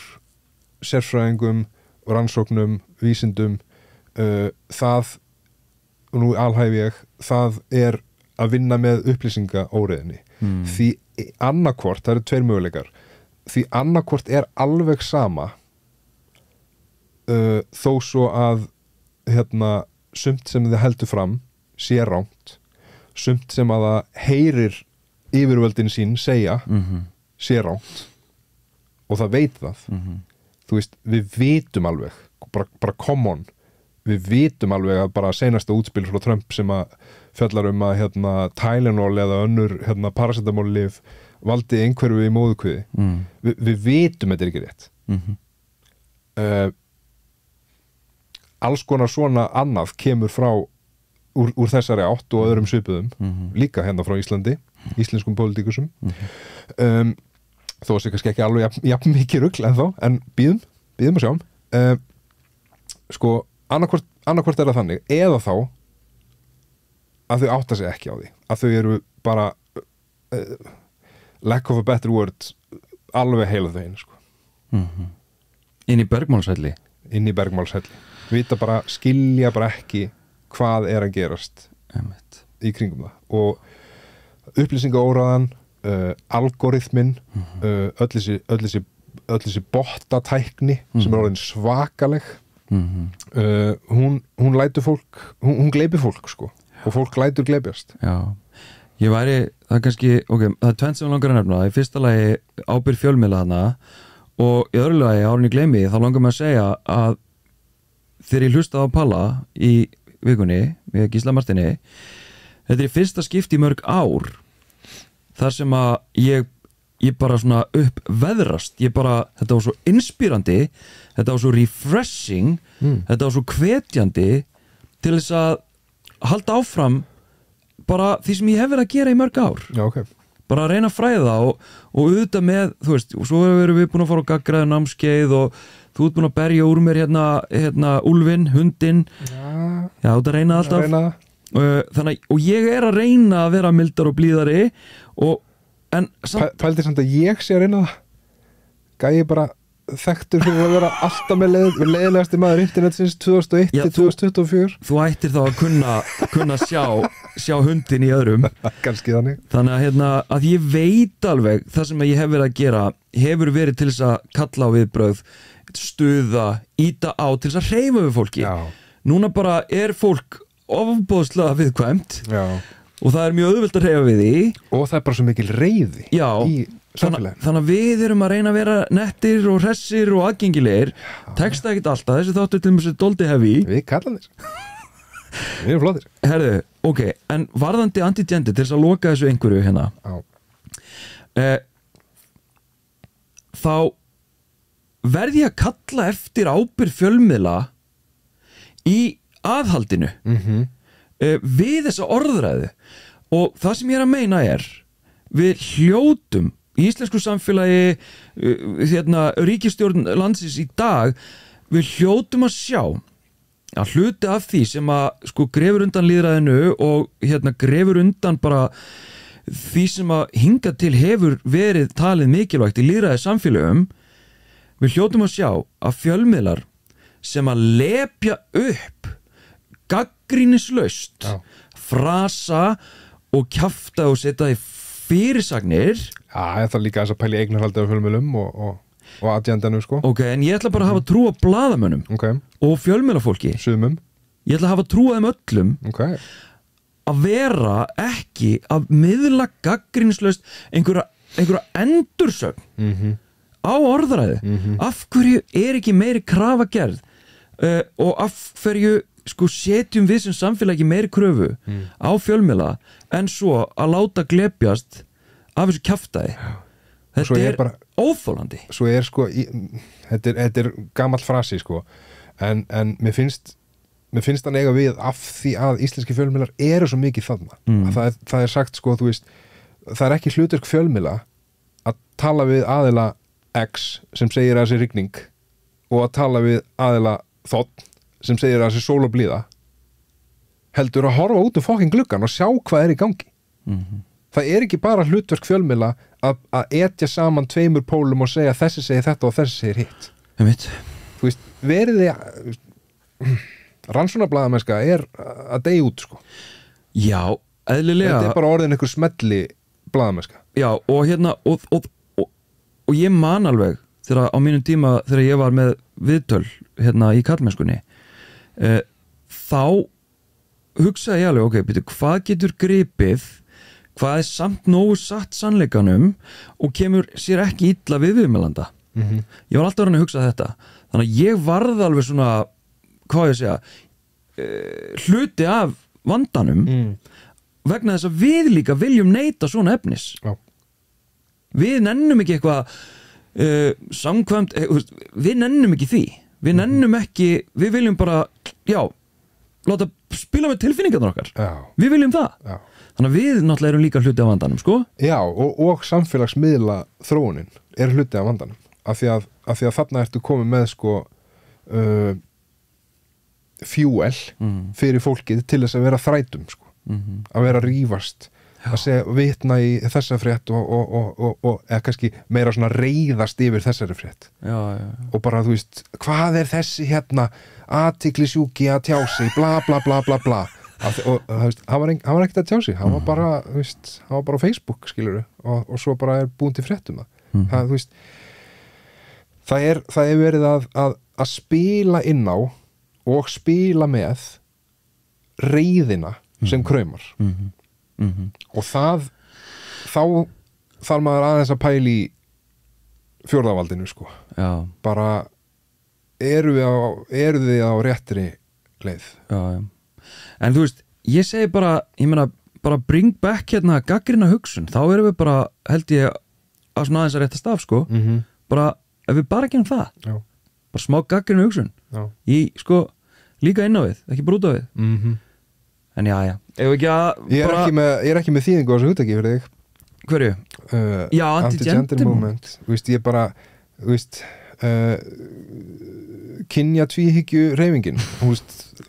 sérfræðingum, rannsóknum, vísindum það, og nú alhæfi ég það er að vinna með upplýsinga óreiðinni því annarkvort, það eru tveir möguleikar því annarkvort er alveg sama þó svo að sumt sem þið heldur fram sé rangt sumt sem að það heyrir yfirvöldin sín segja sé rangt og það veit það þú veist, við vitum alveg bara come on við vitum alveg að bara seinasta útspil frá Trump sem að fjallar að Tylenol eða önnur paracetamol-lyf valdi einhverju í móðukviði við vitum þetta er ekki rétt alls konar svona annað kemur frá úr þessari átt og öðrum svipuðum líka hérna frá Íslandi íslenskum pólitíkusum þó sé kannski ekki alveg jafn mikið rugl en býðum að sjáum sko, annarkvort er það þannig eða þá að þau átta sig ekki á því að þau eru bara lack of a better word alveg heila þau einu sko. Inn í bergmálshelli vita bara, skilja bara ekki hvað er að gerast í kringum það og upplýsingaóraðan algoritminn öll þessi bottatækni sem er orðin svakaleg hún lætur fólk hún gleypir fólk sko og fólk lætur gleypjast. Já, ég væri það kannski, það er tvennt sem langar að nefna, í fyrsta lagi ábyrgð fjölmiðla þarna og í öðru lagi árin ég gleymi, þá langar maður að segja að þegar ég hlustaði á Palla í vikunni við Gísla Martini, þetta er í fyrsta skipti í mörg ár þar sem að ég bara svona uppveðrast, þetta var svo inspírandi, þetta var svo refreshing, þetta var svo hvetjandi til þess að halda áfram bara því sem ég hef verið að gera í mörg ár. Já, ok. Bara að reyna að fræða og auðvitað með, þú veist, og svo erum við búin að fara á gaggræðu námskeið og þú ert búin að berja úr mér hérna úlfinn, hundinn. Já, þú ert að reyna alltaf. Þannig, og ég er að reyna að vera mildar og blíðari en pældi samt að ég sé að reyna það. Gæi bara þekktur fyrir að vera alltaf með leiðilegasti maður internetsins 2001-2024. Þú ættir þá að kunna sjá hundin í öðrum. Kannski þannig. Þannig að ég veit alveg það sem ég hef verið að gera hefur verið til þess að kalla á viðbrögð, stuða, íta á til þess að hreyfa við fólki. Já. Núna bara er fólk ofboðslega viðkvæmt. Já. Og það er mjög auðvelt að hreyfa við því. Og það er bara svo mikil reiði í samfélaginu. Þannig að við erum að reyna að vera nettir og hressir og aðgengilegir. Teksta ekkert alltaf, þessi þáttur til mjög doldi hefi. Við kallan þér. Við erum flottir. Herðu, ok, en varðandi anti-gender til þess að loka þessu einhverju hérna. Þá verð ég að kalla eftir ábyrgð fjölmiðla í aðhaldinu við þessa orðræðu og það sem ég er að meina er við hljótum í íslensku samfélagi ríkisstjórn landsins í dag við hljótum að sjá að hluti af því sem að sko grefur undan lýðræðinu og grefur undan bara því sem að hinga til hefur verið talið mikilvægt í lýðræði samfélögum við hljótum að sjá að fjölmiðlar sem að lepja upp gagnrýnislaust frasa og kjafta og setja í fyrirsagnir. Já, ég þarf líka þess að pæla í eignarhaldi af fjölmiðlum og agendanum sko. Ok, en ég ætla bara að hafa trú á blaðamönnum og fjölmiðlafólki. Sumum. Ég ætla að hafa trú á þeim öllum að vera ekki að miðla gagnrýnislaust einhverja endursögn á orðræðu. Af hverju er ekki meiri krafa gerð og af hverju sko setjum við sem samfélagi meiri kröfu á fjölmiðla en svo að láta glepjast af þessu kjaftaði. Þetta er bara óþolandi. Svo er sko þetta er gamall frasi sko en mér finnst hann eiga við af því að íslenski fjölmiðlar eru svo mikið þarna að það er sagt sko, þú veist, það er ekki hlutverk fjölmiðla að tala við aðila X sem segir að þessi rigning og að tala við aðila þ sem segir að þessi sól og blíða heldur að horfa út fucking gluggan og sjá hvað er í gangi. Það er ekki bara hlutverk fjölmiðla að etja saman tveimur pólum og segja þessi segir þetta og þessi segir hitt. Þú veist, veriði rannsóknarblaðamennska er að deyja út sko. Já, eðlilega. Þetta er bara orðin einhver smelli blaðamennska. Já, og og ég man alveg þegar á mínum tíma þegar ég var með viðtöl í karlmennskunni þá hugsaði ég alveg, ok, hvað getur gripið, hvað er samt nógu satt sannleikanum og kemur sér ekki illa við viðmælanda. Ég var alltaf að hugsa þetta, þannig að ég varð alveg svona, hvað ég segja hluti af vandanum vegna þess að við líka viljum neita svona efnis. Við nennum ekki eitthvað samkvæmt, við nennum ekki því, við nennum ekki, við viljum bara láta spila með tilfinningarnar okkar. Við viljum það. Þannig að við náttúrulega erum líka hluti af vandanum sko. Já, og samfélagsmiðla þróunin er hluti af vandanum af því að þarna ertu komið með sko fuel fyrir fólkið til þess að vera þrætum sko. Að vera að rífast að segja, vitna í þessa frétt og eða kannski meira svona reiðast yfir þessari frétt og bara þú veist, hvað er þessi hérna athyglisjúki að tjá sig bla bla bla bla bla og það veist, hann var ekkert að tjá sig hann var bara, þú veist, hann var bara á Facebook skilurðu, og svo bara er búin til fréttum það, þú veist það er verið að spila inn á og spila með reiðina sem kraumar og þá þarf maður aðeins að pæla í fjórðavaldinu sko. Bara eru þið á réttri leið en þú veist, ég segi bara ég meina, bara bring back hérna gaggrina hugsun, þá erum við bara held ég að svona aðeins að réttast af sko. Bara, ef við bara gerum það bara smá gaggrina hugsun í sko, líka inn á við ekki bara út á við en já, ekki ég er ekki með þýðingu á þessu hugtaki fyrir þig. Hverju? Já, anti-gender movement. Víst, ég bara kynja tvíhyggju hreyfingin.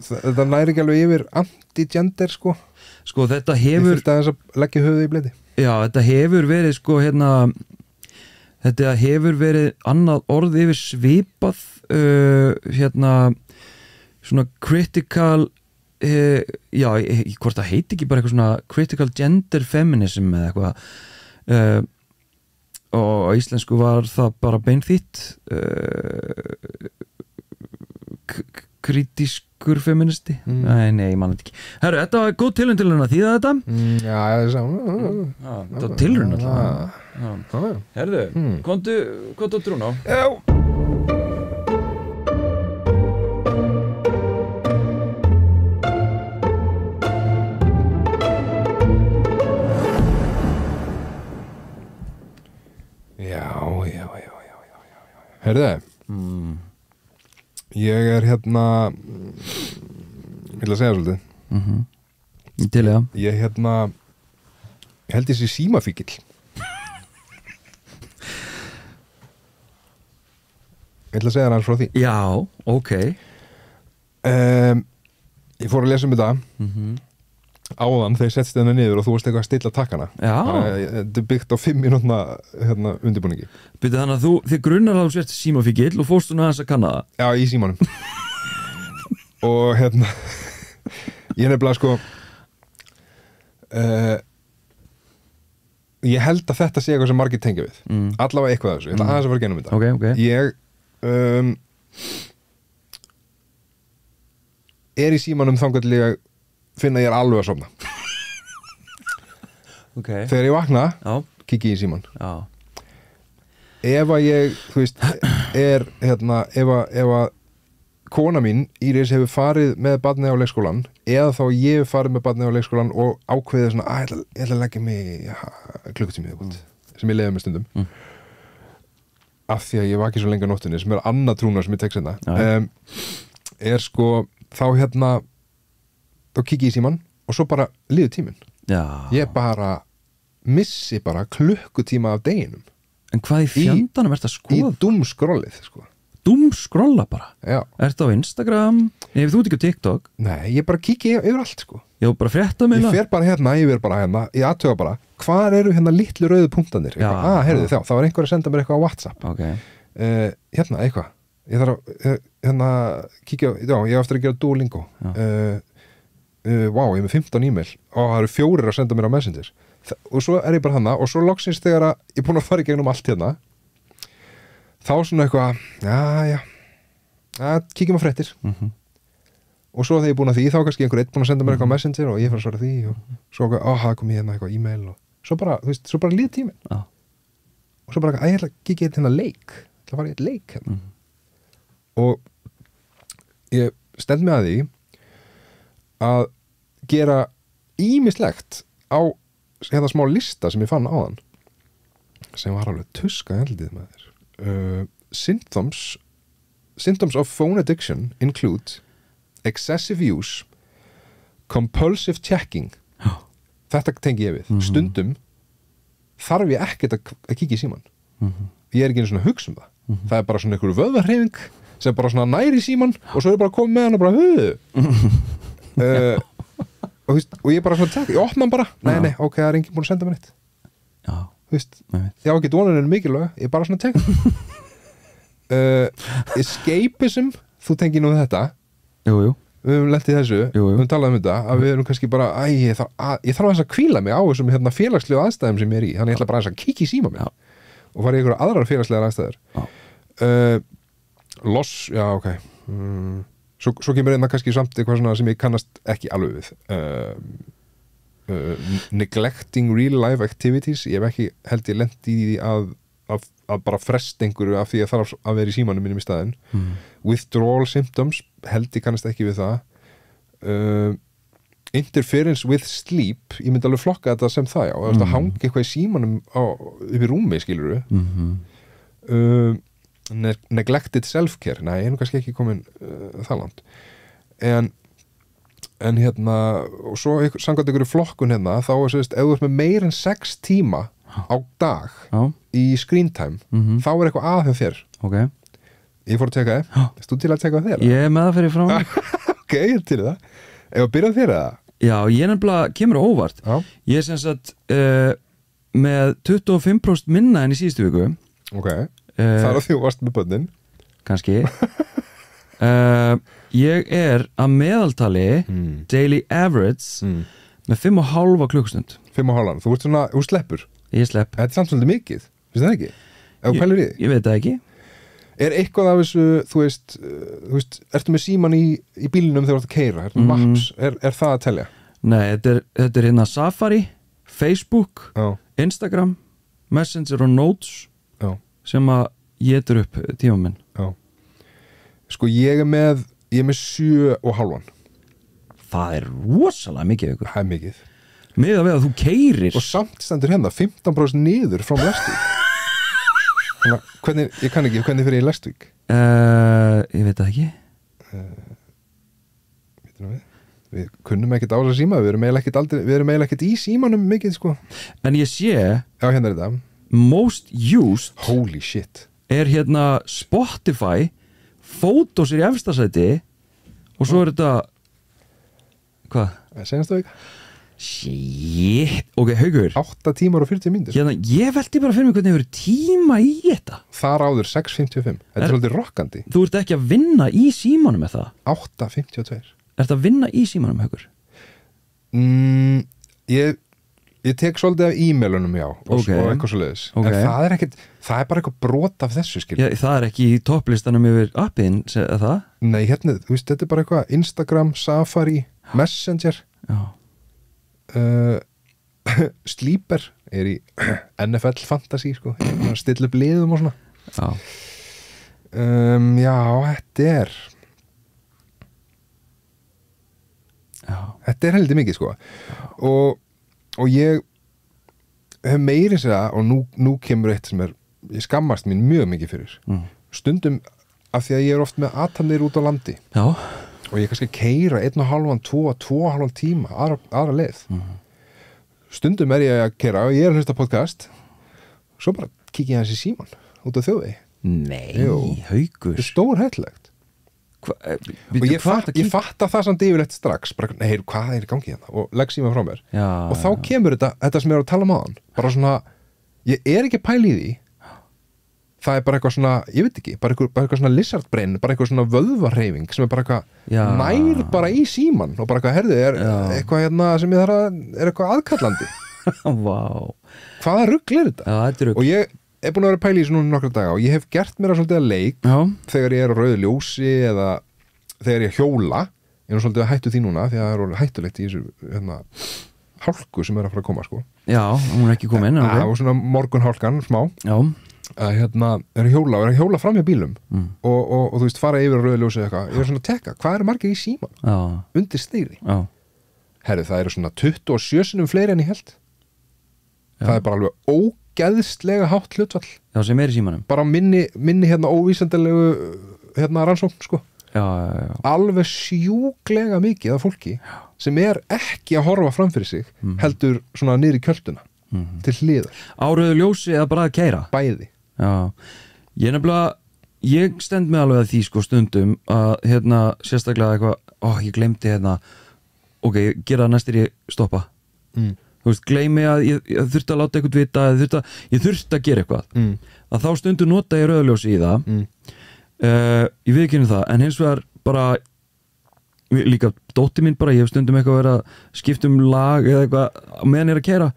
Það næri ekki alveg yfir anti-gender sko. Sko þetta hefur ég þurfti aðeins að leggja höfuð í bleiti. Já, þetta hefur verið sko hérna þetta hefur verið annað orð yfir svipað hérna svona critical já, hvort það heiti ekki bara eitthvað svona critical gender feminism eða eitthvað og á íslensku var það bara beinþýtt kritískur feministi nei, ég man þetta ekki. Herru, þetta var góð tilraun til hérna, þýða þetta? Já, ég sá þetta var tilraun alltaf. Herru, komdu trún á. Já. Herðu ég er hérna ég vil að segja svolítið til það ég hérna ég held þessi símafíkil ég vil að segja hann alls frá því já, ok ég fór að lesa um þetta áðan þegar ég settst hennar niður og þú varst eitthvað að stilla takkana þetta er byggt á 5 mínútna hérna, undirbúningi Byrju, þannig að þið grunnar að þú sért símafíkill og fórstu aðeins að kanna það já, í símanum og hérna ég nefnilega sko ég held að þetta sé eitthvað sem margir tengja við allavega eitthvað af þessu, ég ætla aðeins að fara að genum þetta okay. ég er í símanum þangað til ég finna ég er alveg að sofna þegar ég vakna kikki ég í síman ef að ég þú veist er hérna ef að kona mín Íris hefur farið með barnið á leikskólan eða þá ég hef farið með barnið á leikskólan og ákveðið svona ég ætla að leggja mig klukkutími sem ég leiði með stundum af því að ég var ekki svo lengi á nóttunni sem er annað trúnar sem ég tek seinna er sko þá hérna þá kikki ég í síman og svo bara líður tíminn ég bara missi bara klukkutíma af deginum en hvað í fjandanum ert að skoða? Í doomskrollið sko doomskrolla bara? Já Ertu á Instagram? Ef þú ert ekki á TikTok? Nei, ég bara kikki yfir allt sko Já, bara frétta mig ég fer bara hérna, ég aðtöga bara hvar eru hérna litlu rauðu punktanir heyrðu þá, það var einhver að senda mér eitthvað á WhatsApp hérna, eitthvað ég þarf að hérna kíkja, já, ég á eftir að gera Duolingo ég er með 15 e-mail og það eru 4 að senda mér á Messenger og svo er ég bara hana og svo loksins þegar ég er búin að fara í gegnum allt hérna þá svona eitthvað kíkjum á fréttir og svo þegar ég er búin að því þá kannski einhver búin að senda mér eitthvað á Messenger og ég fara að svara því og svo það kom ég hérna eitthvað e-mail og svo bara, þú veist, svo bara líð tíminn og svo bara, ég ætla að kíkja hérna leik ég ætla að fara í eitt leik hérna og ég stend mig að því að gera ýmislegt á hérna smá lista sem ég fann áðan sem var alveg tuska heldið með þér symptoms of phone addiction include excessive use compulsive checking þetta tengi ég við stundum þarf ég ekkert að kíkja í síman ég er ekki einu svona að hugsa það það er bara svona einhverju vöðvarhreyfing sem bara svona næri síman og svo er bara komið með hann og bara og ég bara svona tek, ég opna hann bara nei, ok, það er enginn búin að senda mér neitt ég á ekki dvonuninu mikilvæg ég bara svona tek escapism, þú tengir nú þetta jú við höfum lent í þessu, við höfum talað þetta að við erum kannski bara, ég þarf að hvíla mig á þessum félagslegu aðstæðum sem ég er í þannig ég ætla bara að kíkja í síma mig og fara í einhverja aðrar félagslegar aðstæður já, ok svo kemur einna kannski samt eitthvað svona sem ég kannast ekki alveg við neglecting real life activities ég hef ekki held ég lent í því að bara fresta einhverju af því að þarf að vera í símanum mínum í staðinn withdrawal symptoms held ég kannast ekki við það interference with sleep ég myndi alveg flokka þetta sem það já að hanga eitthvað í símanum yfir rúmi skilurðu neglected self-care nei, ég er nú kannski ekki komin það langt en og svo samkvæmt einhverju flokkun þá er sérst, ef þú ert með meir en 6 tíma á dag í screen time þá er eitthvað að hjá þér ég fór að teka þér erst þú til að teka þér? Ég er með það fyrir frá ok, ég er til það ef að byrja þér eða? Já, ég nefnilega kemur óvart ég er sem sagt með 25% minna en í síðustu viku ok, það er að þú varst með bönnin kannski ég er að meðaltali daily average með 5,5 klukkustund 5,5, þú ert svona, þú sleppur ég slepp þetta er samt svolítið mikið, finnst það ekki? Ef þú pælir í því? Ég veit það ekki er eitthvað af þessu, þú veist ertu með síman í bílnum þegar þú ert að keyra maps, er það að telja? Nei, þetta er hérna Safari Facebook, Instagram Messenger og Notes sem að ég etur upp tíma minn sko ég er með 7,5 það er rosalega mikið ykkur það er mikið miðað við að þú keyrir og samt stendur hérna 15% niður frá Lestvík þannig að ég kann ekki hvernig fyrir ég Lestvík ég veit það ekki við kunnum ekkert á þess að síma við erum eiginlega ekkert í símanum mikið sko en ég sé já hérna er þetta most used holy shit er hérna Spotify Photos í efstasæti og svo er þetta hvað? Senast það ekki shit, ok, Haukur 8 tímar og 40 mínútur hérna, ég veldi bara fyrir mig hvernig hefur tíma í þetta þar áður 6.55 þetta er svolítið rokkandi þú ert ekki að vinna í símanum með það 8.52 ert að vinna í símanum, Haukur? Ég tek svolítið af e-mailunum já og eitthvað svoleiðis en það er bara eitthvað brot af þessu skil já, það er ekki í topplistanum yfir appin það? Nei, hérna, þú veist, þetta er bara eitthvað Instagram, Safari, Messenger Sleeper er í NFL Fantasy sko, stilla upp liðum og svona já, þetta er heldur mikið sko og ég hef meiri segja og nú kemur eitt sem ég skammast mín mjög mikið fyrir stundum af því að ég er oft með aðtannir út á landi og ég kannski keyra 1,5-2,5 tíma aðra leið stundum er ég að keyra og ég er að hlusta podcast svo bara kíkja ég hans í síman út á þjóði Nei, Haukur þetta er stórhættulegt og ég fatta það samt yfirleitt strax bara, nei, hvað er í gangi hérna og legg síma frá mér og þá kemur þetta sem ég er að tala um áðan bara svona, ég er ekki að pæla í því það er bara eitthvað svona, ég veit ekki bara eitthvað svona lizard brain, bara eitthvað svona vöðvarhreyfing sem er bara eitthvað nær bara í síman og bara eitthvað, herðu, er eitthvað hérna sem ég þarf að, er eitthvað aðkallandi wow. Hvaða rugl er þetta? Og ég er búin að vera að pæla í þessu núna nokkra daga og ég hef gert mér að svolítið að leik þegar ég er á rauðu ljósi eða þegar ég hjóla ég er svolítið að hættu því núna því að það er hættulegt í þessu hálku sem er að fara að koma sko. Já, hún er ekki komin og svona morgunhálkan smá að er að hjóla fram hjá bílum og þú veist fara yfir á rauðu ljósi eitthvað ég er svona að tekka, hvað eru margir í síman undir stýri herru, það eru svona 27 sinnum fleiri en ég held það er bara alveg ógeðslega hátt hlutfall sem er í símanum bara minni hérna óvísendalegu hérna rannsókn sko alveg sjúklega mikið af fólki sem er ekki að horfa fram fyrir sig heldur svona niður í kjölduna til hliðar á rauðu ljósi eða bara að keyra? Bæði Ég nefnilega ég stend með alveg að því sko stundum að sérstaklega eitthvað ég glemdi ok, ég gera það næstir ég stoppa þú veist, gleymi að ég þurfti að láta eitthvað vita ég þurfti að gera eitthvað að þá stundum nota ég rauðljósi í það ég viðurkenni það, en hins vegar bara líka dóttir mín bara, ég hef stundum eitthvað að vera að skipta lag eða eitthvað meðan ég er að keyra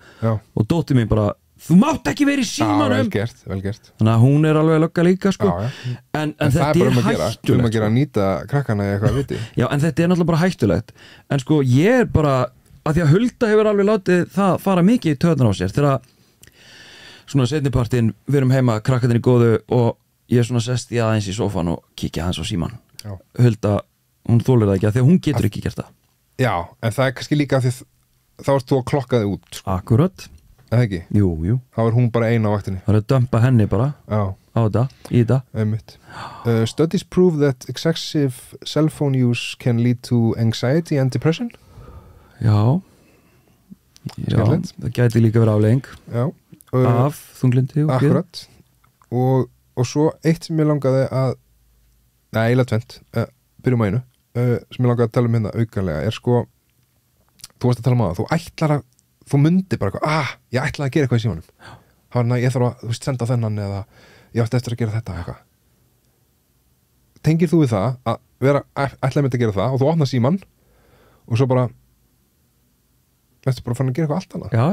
og dóttir mín bara þú mátt ekki vera í símanum vel gert. Þannig að hún er alveg lögga líka sko. En þetta er hættulegt að gera að nýta krakkana í eitthvað viti Já, en þetta er náttúrulega bara hættulegt en sko ég er bara að því að Hulda hefur alveg látið það fara mikið í töðunar á sér þegar svona seinnipartinn við erum heima krakkarnir í góðu og ég er svona sest í aðeins í sófan og kíkja aðeins á síman Hulda, hún þolir það ekki að því að hún getur ekki gert það Já, en það er kannski líka því þá ert þú að klokka þig út sko. Akkurat Eða ekki? Jú Þá er hún bara eina á vaktinni Það er að dömpa henni bara á þetta, í þetta Studies prove that excessive cell phone use can lead to anxiety and depression Já það gæti líka verið afleiðing af þunglindi og Akkurat og svo eitt sem ég langaði að eiginlega tvent byrjum á einu sem ég langaði að tala um aukalega er sko þú varst að tala um það, þú ætlar að þú myndir bara eitthvað, ég ætlaði að gera eitthvað í símanum þannig að ég þarf að, senda þennan eða ég ætti eftir að gera þetta eitthvað tengir þú við það að vera, ætlaði myndi að gera það og þú opnar síman og svo bara ættu bara að fara að gera eitthvað allt annað Já,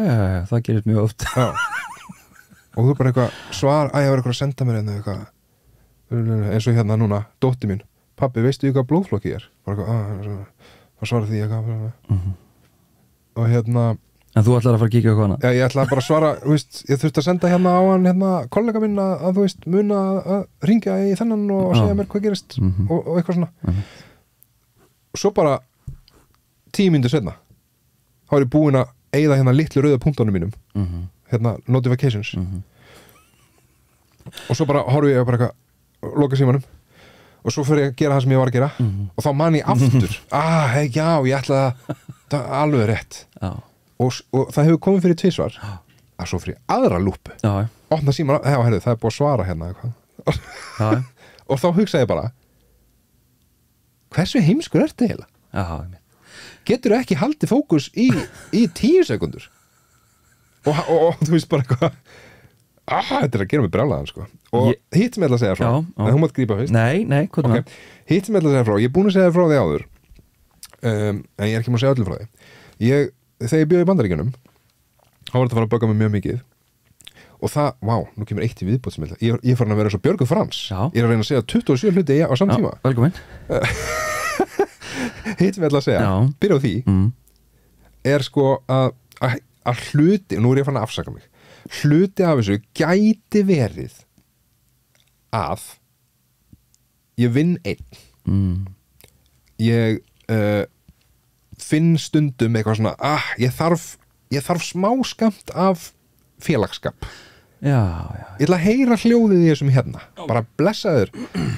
það gerir mjög oft og þú bara eitthvað svar, ég var eitthvað að senda mér eitthvað eins og hérna núna, dóttir mín pabbi, veistu ég hvað blóðflokki ég er bara eitthvað, það svarar því eitthvað og hérna En þú ætlar að fara að kíkja eitthvað hana? Já, ég ætlaði bara að svara, ég þurfti að senda hérna á hann kollega minn að muna að ringja í þennan og segja mér hvað gerist og eitthvað svona og svo bara 10 mínútur seinna þá er ég búinn að eyða hérna litlu rauða punktunum mínum hérna notifications og svo bara horfi ég bara eitthvað loka símanum og svo fyrir ég að gera það sem ég var að gera og þá man ég aftur já, ég ætlaði það alveg rétt og það hefur komið fyrir tvisvar að svo fyrir aðra lúpu opna síman, það er búið að svara hérna og þá hugsa ég bara hversu heimskur ertu eiginlega getur ekki haldið fókus í 10 sekundur og þú veist bara eitthvað þetta er að gera mig brjálaðan sko. Og hitt sem ég ætla að segja frá þú mátt grípa fyrst hitt sem ég ætla að segja frá, ég er búin að segja frá því áður en ég er ekki múin að segja öllu frá því þegar ég bjóði í Bandaríkjunum þá var þetta að fara að bögga mig mjög mikið og það, nú kemur eitt í viðbót sem ég er farin að vera svo Björgu Frans ég er að reyna að segja 27 hluti á saman tíma velkomin hitt sem ég ætla að segja, byrja á því er sko að hluti, nú er ég farin að afsaka mig hluti af þessu gæti verið að ég vinn einn ég finn stundum eitthvað svona ég þarf smá skamt af félagsskap ég ætla að heyra hljóðið í þessum hérna bara blessaður,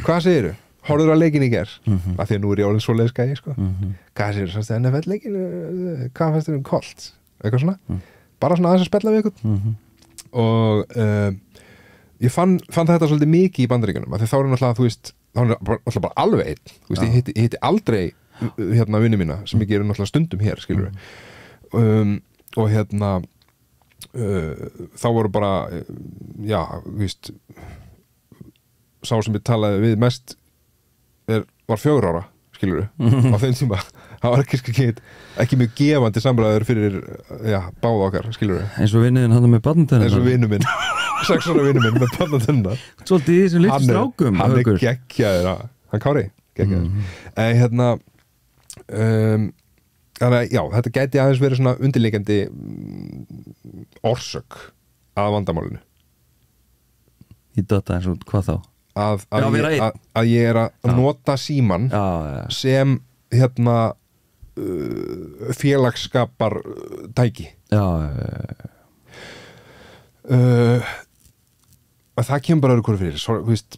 hvað segirðu? Horfður að leikin í ger af því að nú er ég orðin svoleiðis gæi sko. Hvað segirðu, sástu NFL leikin hvað fannst þér Colt? Eitthvað svona bara svona aðeins að spella við eitthvað og ég fann þetta svolítið mikið í Bandaríkjunum af því þá er náttúrulega, þú veist þá er náttúrulega bara alveg einn, þú veist, ég hitti aldrei hérna vinni mína sem ég gerir náttúrulega stundum hér skilur og hérna þá voru bara þú veist sá sem ég talaði við mest var 4 ára skilur á þeim tíma það var ekki mjög gefandi samræður fyrir báða okkar skilur eins og vinniðin hann með barnatennar eins og vinnu minn 6 ára vinnu minn með barnatennar svolítið í þessum litlu strákum hann er geggjaður hann Kári geggjaður en hérna þannig að þetta gæti aðeins verið svona undirliggjandi orsök að vandamálinu í data eins og hvað þá? Að ég er að nota síman sem hérna félagsskapar tæki að það kemur bara öðru hverju fyrir svo, þú veist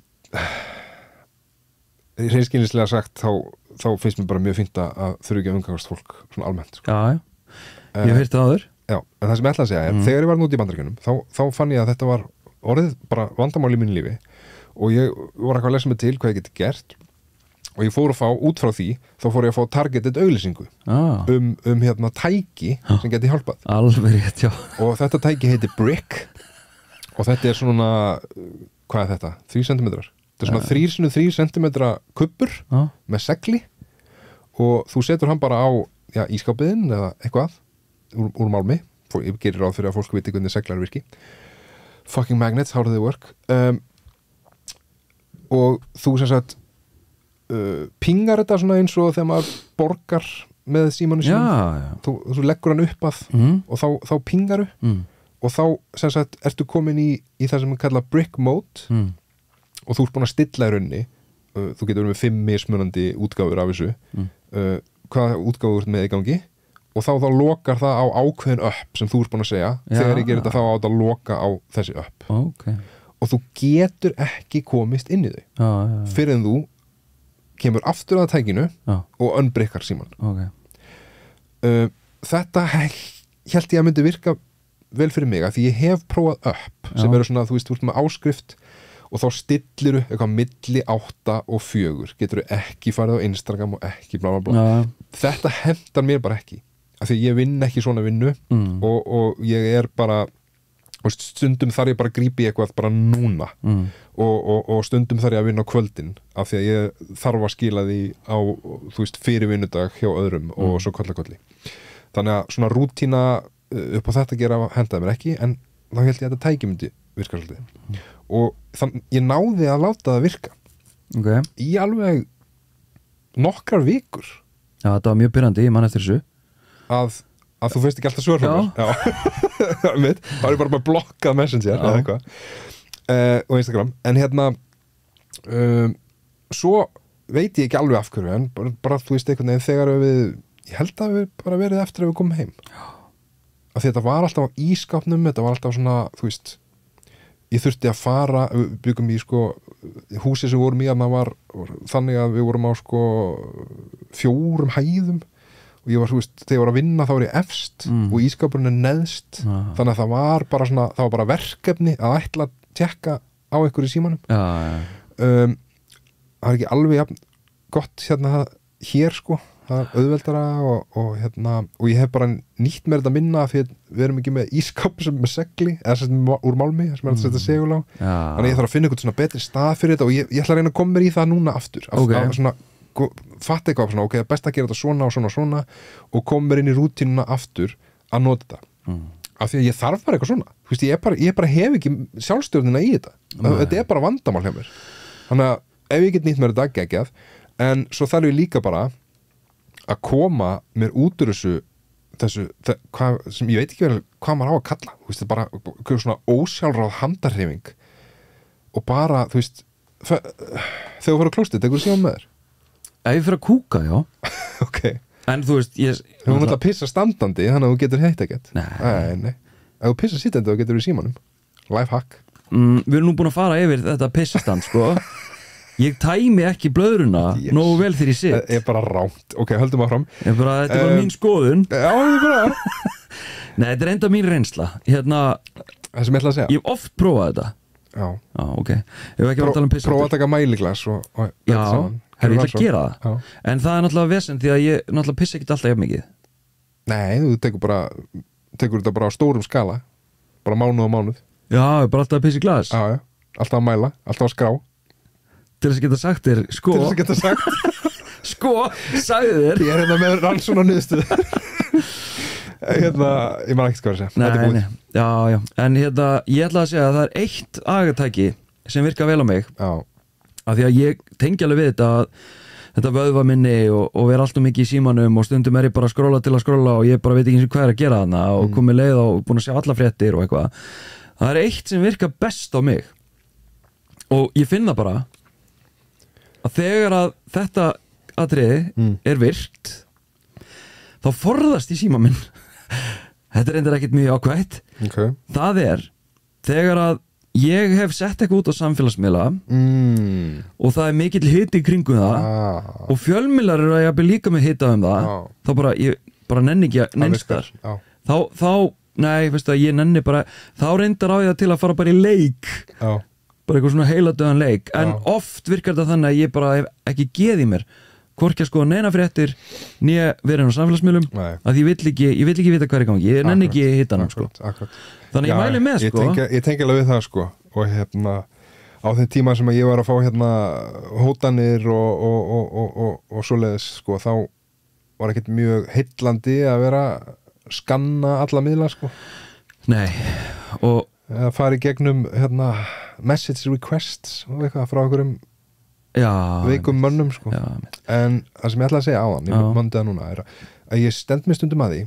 hreinskilnislega sagt þá finnst mér bara mjög fínt að þurfi ekki að umgangast fólk svona almennt sko. Ég hef heyrt það áður en það sem ég ætla að segja er þegar ég var núti í Bandaríkjunum þá fann ég að þetta var orðið bara vandamál í mínu lífi og ég var eitthvað að lesa mig til hvað ég geti gert og ég fór að fá, út frá því þá fór ég að fá targeted auglýsingu hérna tæki sem geti hjálpað alveg rétt, já og þetta tæki heiti Brick og þetta er svona, hvað er þetta? 3 cm þetta er svona 3x3 cm kubbur með segli og þú setur hann bara á ískápiðin eða eitthvað úr málmi, ég gerir ráð fyrir að fólk viti hvernig seglar virki fucking magnets, how do they work og þú sem sagt pingar þetta svona eins og þegar maður borgar með símanu sínum þú leggur hann upp að og þá pingaru og þá sem sagt ertu komin í það sem við kalla brick mode og þú ert búin að stilla í rauninni þú getur verið með 5 mismunandi útgáfur af þessu hvaða útgáfur ert með í gangi og þá lokar það á ákveðin upp sem þú ert búin að segja þegar ég gerir þetta þá á þetta að loka á þessi upp og þú getur ekki komist inn í þau fyrir en þú kemur aftur að tækinu og unbrickar síman þetta held ég að myndi virka vel fyrir mig að því ég hef prófað upp sem eru svona, þú veist, þú ert með áskrift og þá stilliru eitthvað milli 8 og 4 getur þú ekki farið á Instagram og ekki bla bla bla þetta hentar mér bara ekki af því ég vinn ekki svona vinnu og ég er bara og stundum þarf ég bara að grípa í eitthvað bara núna og stundum þarf ég að vinna á kvöldin af því að ég þarf að skila því á, þú veist, fyrir vinnudag hjá öðrum og svo kollakolli þannig að svona rútína upp á þetta gera hendaði mér ekki en þá held ég að þetta tæki myndi virka svolítið og ég náði að láta það virka í alveg nokkrar vikur þetta var mjög pyrrandi, ég man eftir þessu að þú veist ekki alltaf svör frá mér þá er ég bara blokkað Messenger eða eitthvað og Instagram en hérna svo veit ég ekki alveg af hverju en bara þú veist einhvern veginn þegar ég held að við bara verið eftir að við komum heim af því þetta var alltaf á ískapnum þetta var alltaf svona, þú veist ég þurfti að fara, við byggum í sko húsið sem við vorum í að maður var þannig að við vorum á sko 4 hæðum og ég var, þú veist, þegar ég var að vinna þá var ég efst og ískapurinn er neðst þannig að það var bara svona, það var bara verkefni að ætla að tjekka á einhverju í símanum það er ekki alveg gott hérna hér sko það er auðveldara og hérna og ég hef bara nýtt mér þetta minna því að við erum ekki með ískap sem með segli eða sem úr málmi sem er að setja segul á þannig ég þarf að finna eitthvað svona betri stað fyrir þetta og ég ætla að reyna að koma mér í það núna aftur að svona fatta eitthvað svona, ok, best að gera þetta svona og svona og svona og koma mér inn í rútínuna aftur að nota þetta af því að ég þarf bara eitthvað svona þú veist, ég bara hef ekki sjálfstjórnina í þetta þetta er bara vandamál hjá mér þannig að ef ég get nýtt mér þetta geggjað en svo þarf ég líka bara að koma mér út úr þessu sem ég veit ekki vel hvað maður á að kalla þú veist, bara svona ósjálfráð handarhreyfing og bara, þú veist þegar þú fyrir að klóstið, tekur þú síðan með þér ef ég fyrir að kúka, já ok, en þú veist, þú mútt að pissa standandi þannig að þú getur heitt ekkert nei, ef þú pissa sittandi þá getur þú í símanum lifehack við erum nú búin að fara yfir þetta pissastand sko ég tæmi ekki blöðruna nógu vel þegar ég sitt það er bara rámt, ok, höldum að fram þetta er bara mín skoðun já, bara nei, þetta er enda mín reynsla hérna, það sem ég ætla að segja ég hef oft prófað þetta já, ok prófa að taka mæliglas og já, ég ætla að gera það en það er náttúrulega vesen því að ég náttúrulega pissa ekki alltaf jafn mikið nei, þú tekur þetta bara á stórum skala bara mánuð á mánuð já, bara alltaf að pissa í glas já, alltaf að mæla, alltaf að skrá til þess að geta sagt þér sko til þess að geta sagt sko, sagði þér ég er hérna með rannsóna niðurstöð hérna, ég man ekki hvað að segja þetta er búið já, en hérna, ég ætla að segja að það er eitt agatæki sem virkar vel á mig af því að ég tengi alveg við þetta vöðvaminni og vera alltaf mikið í símanum og stundum er ég bara að skróla til að skróla og ég bara veit ekki hvað er að gera þarna og komið leið og búin að sjá alla fréttir og eitthvað það er eitt sem virkar best á mig og ég finn það bara að þegar að þetta atriði er virkt þá forðast í síma minn þetta er reyndar ekkert mjög ákvætt það er þegar að ég hef sett eitthvað út á samfélagsmiðla og það er mikill hiti í kringum það og fjölmiðlar eru að ég líka með hita það þá bara, ég bara nenni ekki að neinstar þá nei, veistu að ég nenni bara þá reyndar á ég það til að fara bara í leik Já. bara eitthvað svona heiladöðan leik en oft virkar þetta þannig að ég bara hef ekki geð í mér hvorki að skoða neina fréttir nýja verið á samfélagsmiðlum að ég vill ekki vita hver er gangi ég nenni ekki hittanum sko. Þannig ég mæli með sko ég tengi alveg við það sko og hérna á þeim tíma sem ég var að fá hérna hótanir og svoleiðis sko þá var ekkert mjög heillandi að vera skanna alla miðla sko Nei og eða fara í gegnum hérna message requests og eitthvað frá einhverjum veikum mönnum sko en það sem ég ætla að segja áðan ég mandi það núna er að ég stend mér stundum að því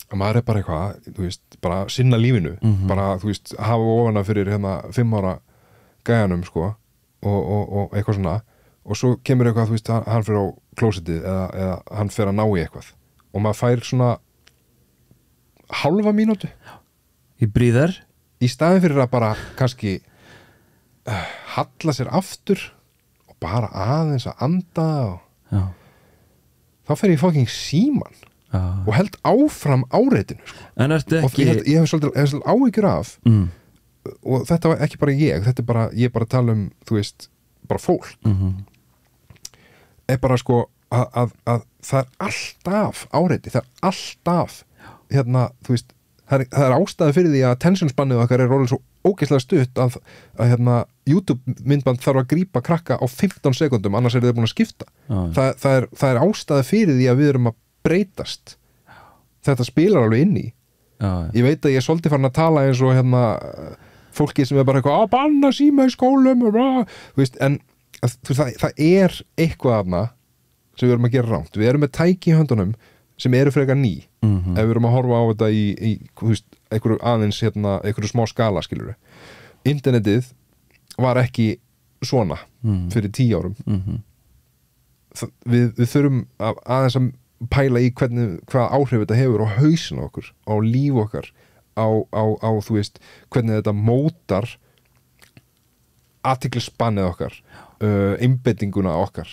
að maður er bara eitthvað þú veist, bara sinna lífinu bara, þú veist, hafa ofana fyrir hérna 5 ára gæjanum sko og eitthvað svona og svo kemur eitthvað, þú veist, hann fyrir á klósettið eða hann fyrir að ná í eitthvað og maður fær svona hálfa mínútu í bríðar í staðin fyrir að bara kannski halla sér aftur og bara aðeins að anda og þá fer ég fucking síman og held áfram áreitinu sko. En ertu ekki ég hef svolítið áhyggjur af og þetta var ekki bara þetta er bara, ég er bara að tala um þú veist, bara fólk er bara sko að það er alltaf áreiti, það er alltaf hérna, þú veist það er ástæði fyrir því að attention-spannið okkar er orðið svo ógeðslega stutt að hérna, YouTube myndband þarf að grípa krakka á 15 sekundum annars er þið búin að skipta það er ástæði fyrir því að við erum að breytast þetta spilar alveg inn í ég veit að ég er svolítið farin að tala eins og hérna, fólki sem er bara eitthvað að banna síma í skólum þú veist, en það er eitthvað aðna sem við erum að gera rámt við erum með tæki í höndunum sem eru frekar ný ef við erum að horfa á þetta í þú veist, einhverju aðeins hérna, einhverju smá skala skilur internetið var ekki svona fyrir 10 árum við þurfum aðeins að pæla í hvað áhrif þetta hefur á hausinn okkur, á líf okkar á þú veist hvernig þetta mótar athyglisspannið okkar einbeitinguna okkar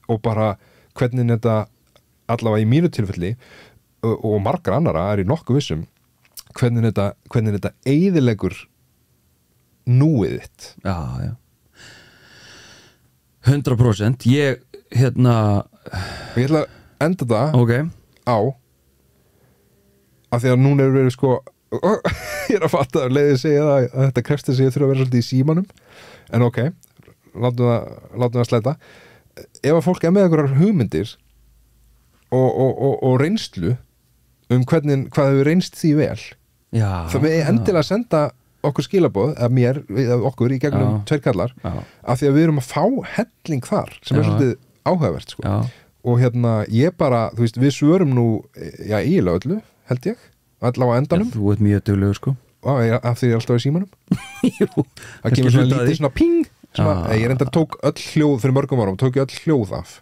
og bara hvernig þetta allavega í mínu tilfelli og margar annara er í nokkuð vissum hvernig þetta eyðileggur núið þitt 100% ég ætla að enda það á af því að núna er verið sko ég er að fatta að leiði segja það að þetta krefst þess að ég þurfa að vera svolítið í símanum en látum það slæta ef að fólk er með einhverjar hugmyndir og reynslu hvað hefur reynst því vel það með endilega að senda okkur skilaboð eða mér, eða okkur í gegnum 2 kallar af því að við erum að fá helling þar sem er svolítið áhugavert sko. Og hérna ég bara þú veist, við svörum nú eiginlega öllu, held ég allavega á endanum þú ert mjög duglegur sko af því ég er alltaf í símanum það kemur svona lítið svona ping ég reyndar tók öll hljóð fyrir mörgum árum, tók ég öll hljóð af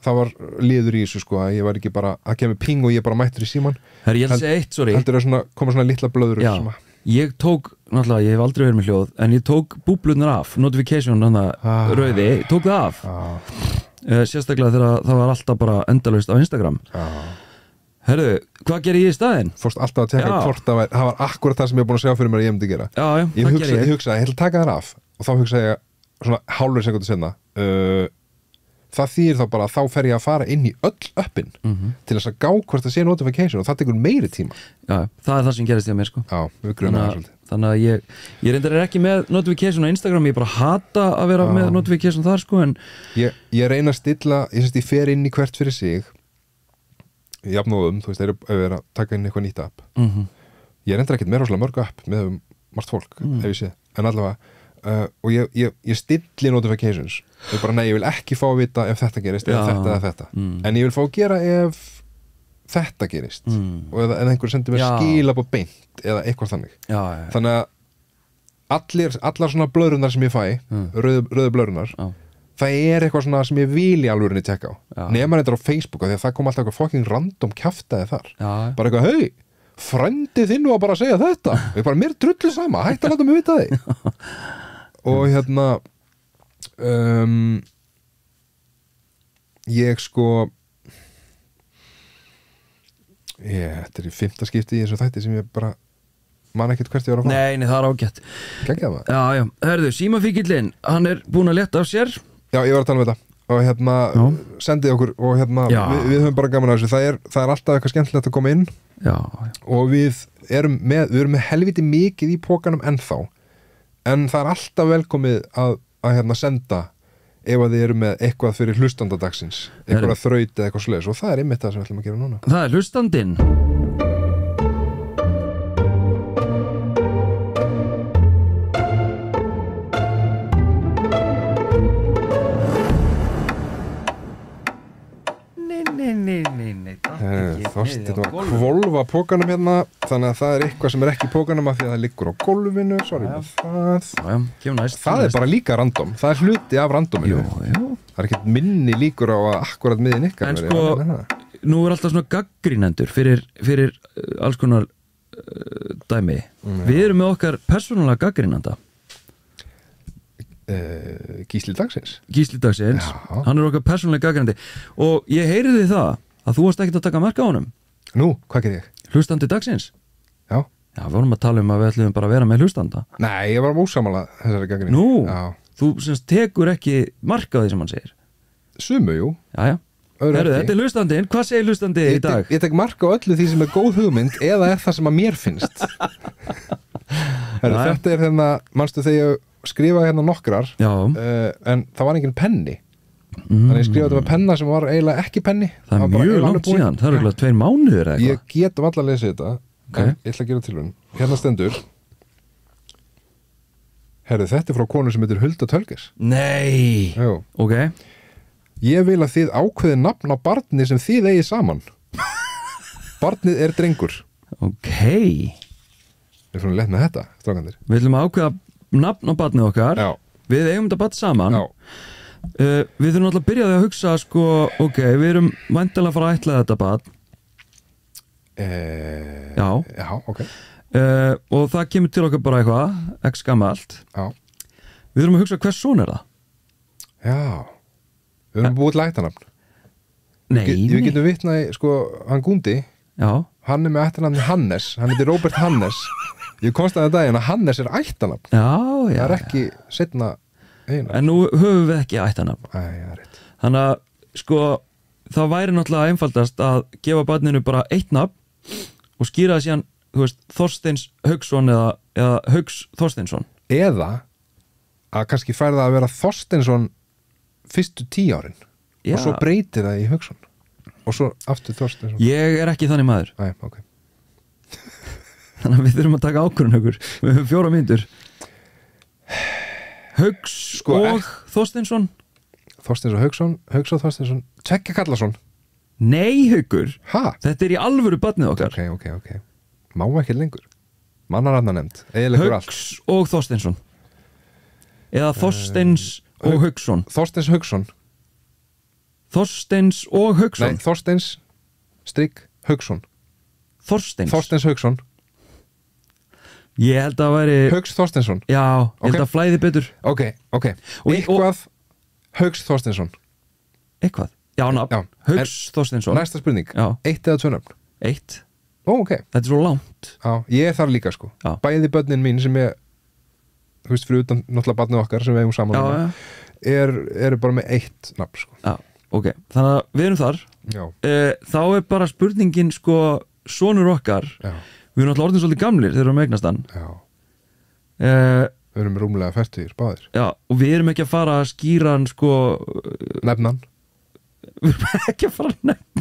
það var liður í þessu sko að ég var ekki bara, það kemur ping og ég bara mættur í síman ég held að eitt, sorry heldur að koma svona litla blöður ég tók, náttúrulega, ég hef aldrei verið með hljóð en ég tók búblunar af, notification rauði, tók það af sérstaklega þegar það var alltaf bara endalaust á Instagram herru, hvað gerir ég í staðinn? Fórst alltaf að teka hvort það var akkurat það sem ég er búin að sjá fyrir mér að ég myndi gera ég hugsaði, ég ætla að taka það af og þá hugsaði ég svona hálfur sekundu senna það þýðir þá bara að þá fer ég að fara inn í öll öppin til þess að gá hvort það sé notification og það tekur meiri tíma það er það sem gerist hjá mér sko þannig að ég reyndar ekki með notification á Instagram, ég bara hata að vera með notification þar sko en ég reyna að stilla, ég fer inn í hvert fyrir sig jafnóðum, þú veist, ef ég er að taka inn eitthvað nýtt app ég reyndar ekkert meira mörg app með margt fólk ef ég sé, en allavega og ég stilli notifications og bara nei, ég vil ekki fá að vita ef þetta gerist eða þetta en ég vil fá að gera ef þetta gerist og eða einhver sendir mér skilabóð beint eða eitthvað þannig þannig að allar svona blöðrunar sem ég fæ rauðu blöðrunar það er eitthvað svona sem ég vil í alvörinni tekka á nema þetta á Facebook því að það kom alltaf eitthvað fucking random kjaftaði þar bara eitthvað, hei, frændi þinn var bara að segja þetta og ég bara, mér drullu sama, hætti að láta mig vita því og hérna ég sko Þetta í 5. skipti í þessu þætti sem ég bara man ekkert hvert ég var að fara. Nei, það er ágætt. Gekkja það. Já, hörðu, símafíkillinn, hann er búinn að leta af sér. Já, ég var að tala um þetta og sendið okkur og við höfum bara gaman að þessu. Það er alltaf eitthvað skemmtilegt að koma inn. Já. Og við erum með helviti mikið í pókanum ennþá, en það er alltaf velkomið að senda ef að þið eru með eitthvað fyrir hlustandadagsins, eitthvað þraut eða eitthvað svoleiðis, og það er einmitt það sem við ætlum að gera núna. Það er hlustandinn. Nei, Þorsteinn var að hvolfa pókanum hérna, þannig að það er eitthvað sem er ekki í pókanum af því að það liggur á gólfinu. Sorry með það. Það er bara líka random, það er hluti af randominu. Það er ekkert minni líkur á að akkurat miðin ykkar. En sko, nú er alltaf svona gaggrínendur fyrir alls konar dæmi. Við erum með okkar persónulega gaggrínanda. Gísli Dagsins, hann er okkar persónulega gaggrínandi og ég heyriði það að þú varst ekkert að taka mark á honum. Nú, hvað ger ég? Hlustandi dagsins. Já, við vorum að tala um að við ætlum bara að vera með hlustanda. Nei, ég var ósammála þessari gagnrýni. Nú, þú semst tekur ekki mark á því sem hann segir. Sumu, jú. Jæja, þetta er hlustandinn. Hvað segir hlustandi í dag? Ég tek mark á öllu því sem er góð hugmynd eða er það sem að mér finnst. Þetta er manstu þegar ég skrifa nokkrar, en það var engin penni. Þannig ég skrifaði þetta með penna sem var eiginlega ekki penni. Það er mjög langt síðan, það er eiginlega 2 mánuðir eða eitthvað. Ég get alltaf að lesa þetta, en ég ætla að gera tilraun. Hérna stendur, þetta er frá konu sem heitir Hulda Tölgers. Nei, ok. Ég vil að þið ákveði nafn á barni sem þið eigið saman. Barnið er drengur. Ok. Ég er svona lett með þetta, strákandir. Við ætlum að ákveða nafn á barnið okkar. Já. Við eigum þetta barn saman. Já. Við þurfum alltaf að byrja að hugsa sko, ok, við erum væntanlega að fara að ætla þetta barn. Já, ok. Og það kemur til okkar bara eitthvað, x gamalt. Já. Við þurfum að hugsa hvers son er það. Já. Við erum búið lætanafn. Nei. Við getum vitnað, sko, hann Gúndi. Já. Hann er með ættanafni Hannes. Hann heitir Róbert Hannes. Ég konstaði daginn að Hannes er ættanafn. Já. Það er ekki seinna eina. En nú höfum við ekki ættanafn. Já, rétt. Þannig að, sko, það væri náttúrulega einfaldast að gefa barninu bara eitt nafn og skýra það síðan, þú veist, Þorsteins Hauksson eða Hauks Þorsteinsson. Eða að kannski færi það að vera Þorsteinsson fyrstu 10 árin. Já. Og svo breytir það í Hauksson. Og svo aftur Þorsteinsson. Ég er ekki þannig maður. Nei, ok. Þannig að við þurfum að taka ákvörðun okkur. Við höfum 4 mínútur. Hauks sko, og Þorsteinsson. Þorsteins og Hauksson, Hauks og Þorsteinsson. Tveggja Kallarsson. Nei, Haukur. Ha? Þetta er í alvöru barnið okkar. Ok. Má ekki lengur. Mannaranna nefnd. Hauks og Þorsteinsson. Eða Þorsteins og Hauksson. Þorsteins Hauksson. Þorsteins og Hauksson. Nei, Þorsteins strikk Hauksson. Þorsteins Hauksson. Ég held að væri Hauks Þorsteinsson. Já, ég held að flæði betur. Ok. Eitthvað Hauks Þorsteinsson. Eitthvað? Já, nafn. Hauks Þorsteinsson. Næsta spurning. Já. 1 eða 2 nöfn? 1. Ok. Þetta er svo langt. Já, ég er þar líka sko. Já. Bæði börnin mín sem ég, þú veist, fyrir utan náttúrulega barnið okkar sem við eigum saman eru bara með 1 nafn sko. Já, ok. Þannig að við erum þar. Já. Þá er bara spurningin sko, sonur okkar. Já. Við erum alltaf orðin svolítið gamlir þegar við erum eignast hann. Já. Við erum rúmlega 40 báðir. Já, og við erum ekki að fara að skýra hann sko Nefnan. Við erum ekki að fara að nefna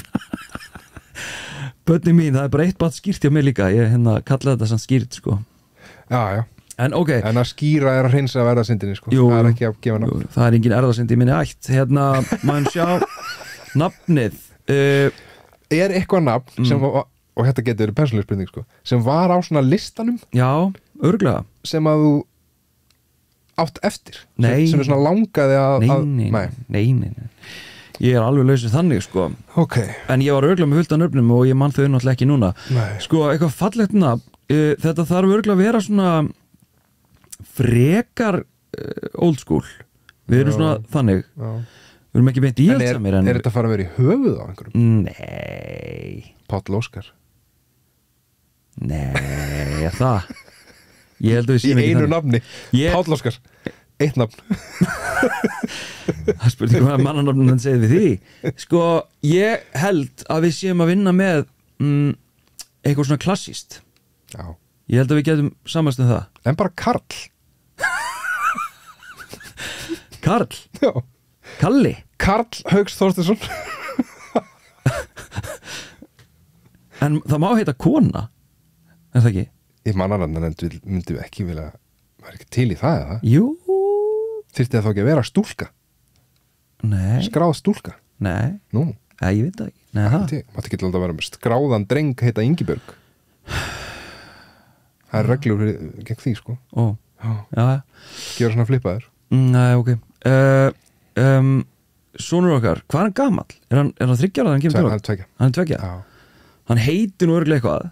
Bönni mín, það er bara 1 barn skýrt hjá mig líka. Ég kalla þetta samt skýrt sko. Já. En ok. En að skýra er að hreinsa að erðasindinni sko. Jú, það er ekki að gefa nafn. Jú, það er engin erðasind í minni ætt. Maður sjá nafnið. Er eitthvað nafn sem var, og þetta getur verið persónuleg spurning sko, sem var á svona listanum? Já, örugglega. Sem að þú átt eftir? Nei. Sem er svona langaði að... Nei. Ég er alveg lausið þannig sko. Ok. En ég var örugglega með fullt af nöfnum og ég man þau náttúrulega ekki núna. Nei. Sko, eitthvað fallegt nafn, þetta þarf örugglega að vera svona frekar old school. Við erum svona þannig. Já. Við erum ekki beint íhaldsamir. En er þetta að fara að vera í höfuð á einhverjum? Nei. Páll Óskar. Nei, það Ég held að við Í séum ekki einu nafni, Páll Óskar Eitt nafn Það spurði hvað mannanafnum hann segið við því Sko, ég held að við séum að vinna með eitthvað svona klassíst Já. Ég held að við getum samast um það En bara Karl Karl, Já. Kalli Karl Hauks Þorsteinsson En það má heita kona Er það ekki? Í mannanafn myndum við ekki vilja Var ekki til í það eða? Jú Þyrfti það þá ekki að vera stúlka Nei, Skráð stúlka nei, Nú, ég veit það ekki Nei, það mátti ekki alltaf vera með skráðan dreng heita Ingibjörg Það er reglur gegn því sko Ó, já, Gera svona flippaður nei, ok Sonur okkar, hvað er hann gamall? Er hann 3 ára þegar hann kemur til Hann okkar? er 2 Hann er 2 Já, Hann heitir nú örugglega eitthvað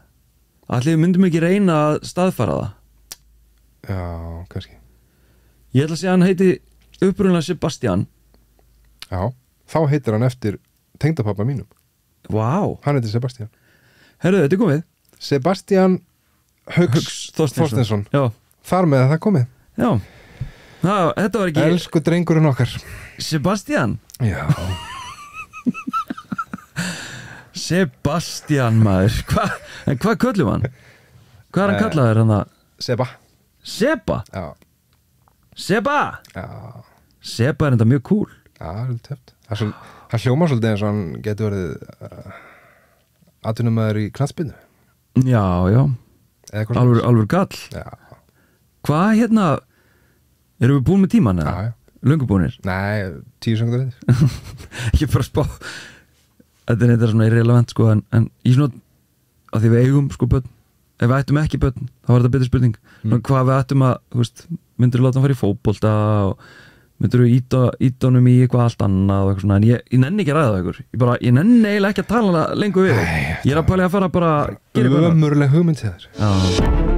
Ætli við myndum ekki reyna að staðfara það já, kannski Ég ætla að segja að hann heiti upprunalega Sebastian Já, þá heitir hann eftir tengdapappa mínum Vá, Hann heitir Sebastian herru, þetta er komið Sebastian Hauks Þorsteinsson Já, Þar með það komið já Þetta var ekki Elsku drengurinn okkar Sebastian Já, Sebastian maður En hvað köllum hann? Hvað er hann kallaður hann það? Seba Seba? Já, Seba? já, Seba er enda mjög cool já, það er alveg töft Hann hljómar svolítið eins og hann getur verið atvinnumæður í knattspyrnu Já, já, Eða eitthvað alveg gall Já, Hvað hérna Erum við búin með tíman já, eða? já Löngu búinir? Nei, 10 sekundur eftir Ég bara spá Þetta er eitthvað svona irrelevant sko en ég svona að því við eigum sko börn ef við ættum ekki börn þá var þetta betur spurning hvað við ættum að þú veist myndur þú láta hann fara í fótbolta og myndur þú íta honum í eitthvað allt annað og eitthvað svona en ég nenni ekki að ræða það ykkur ég nenni eiginlega ekki að tala lengur við ég er að pæla að fara bara Ömurleg hugmynd til þér Já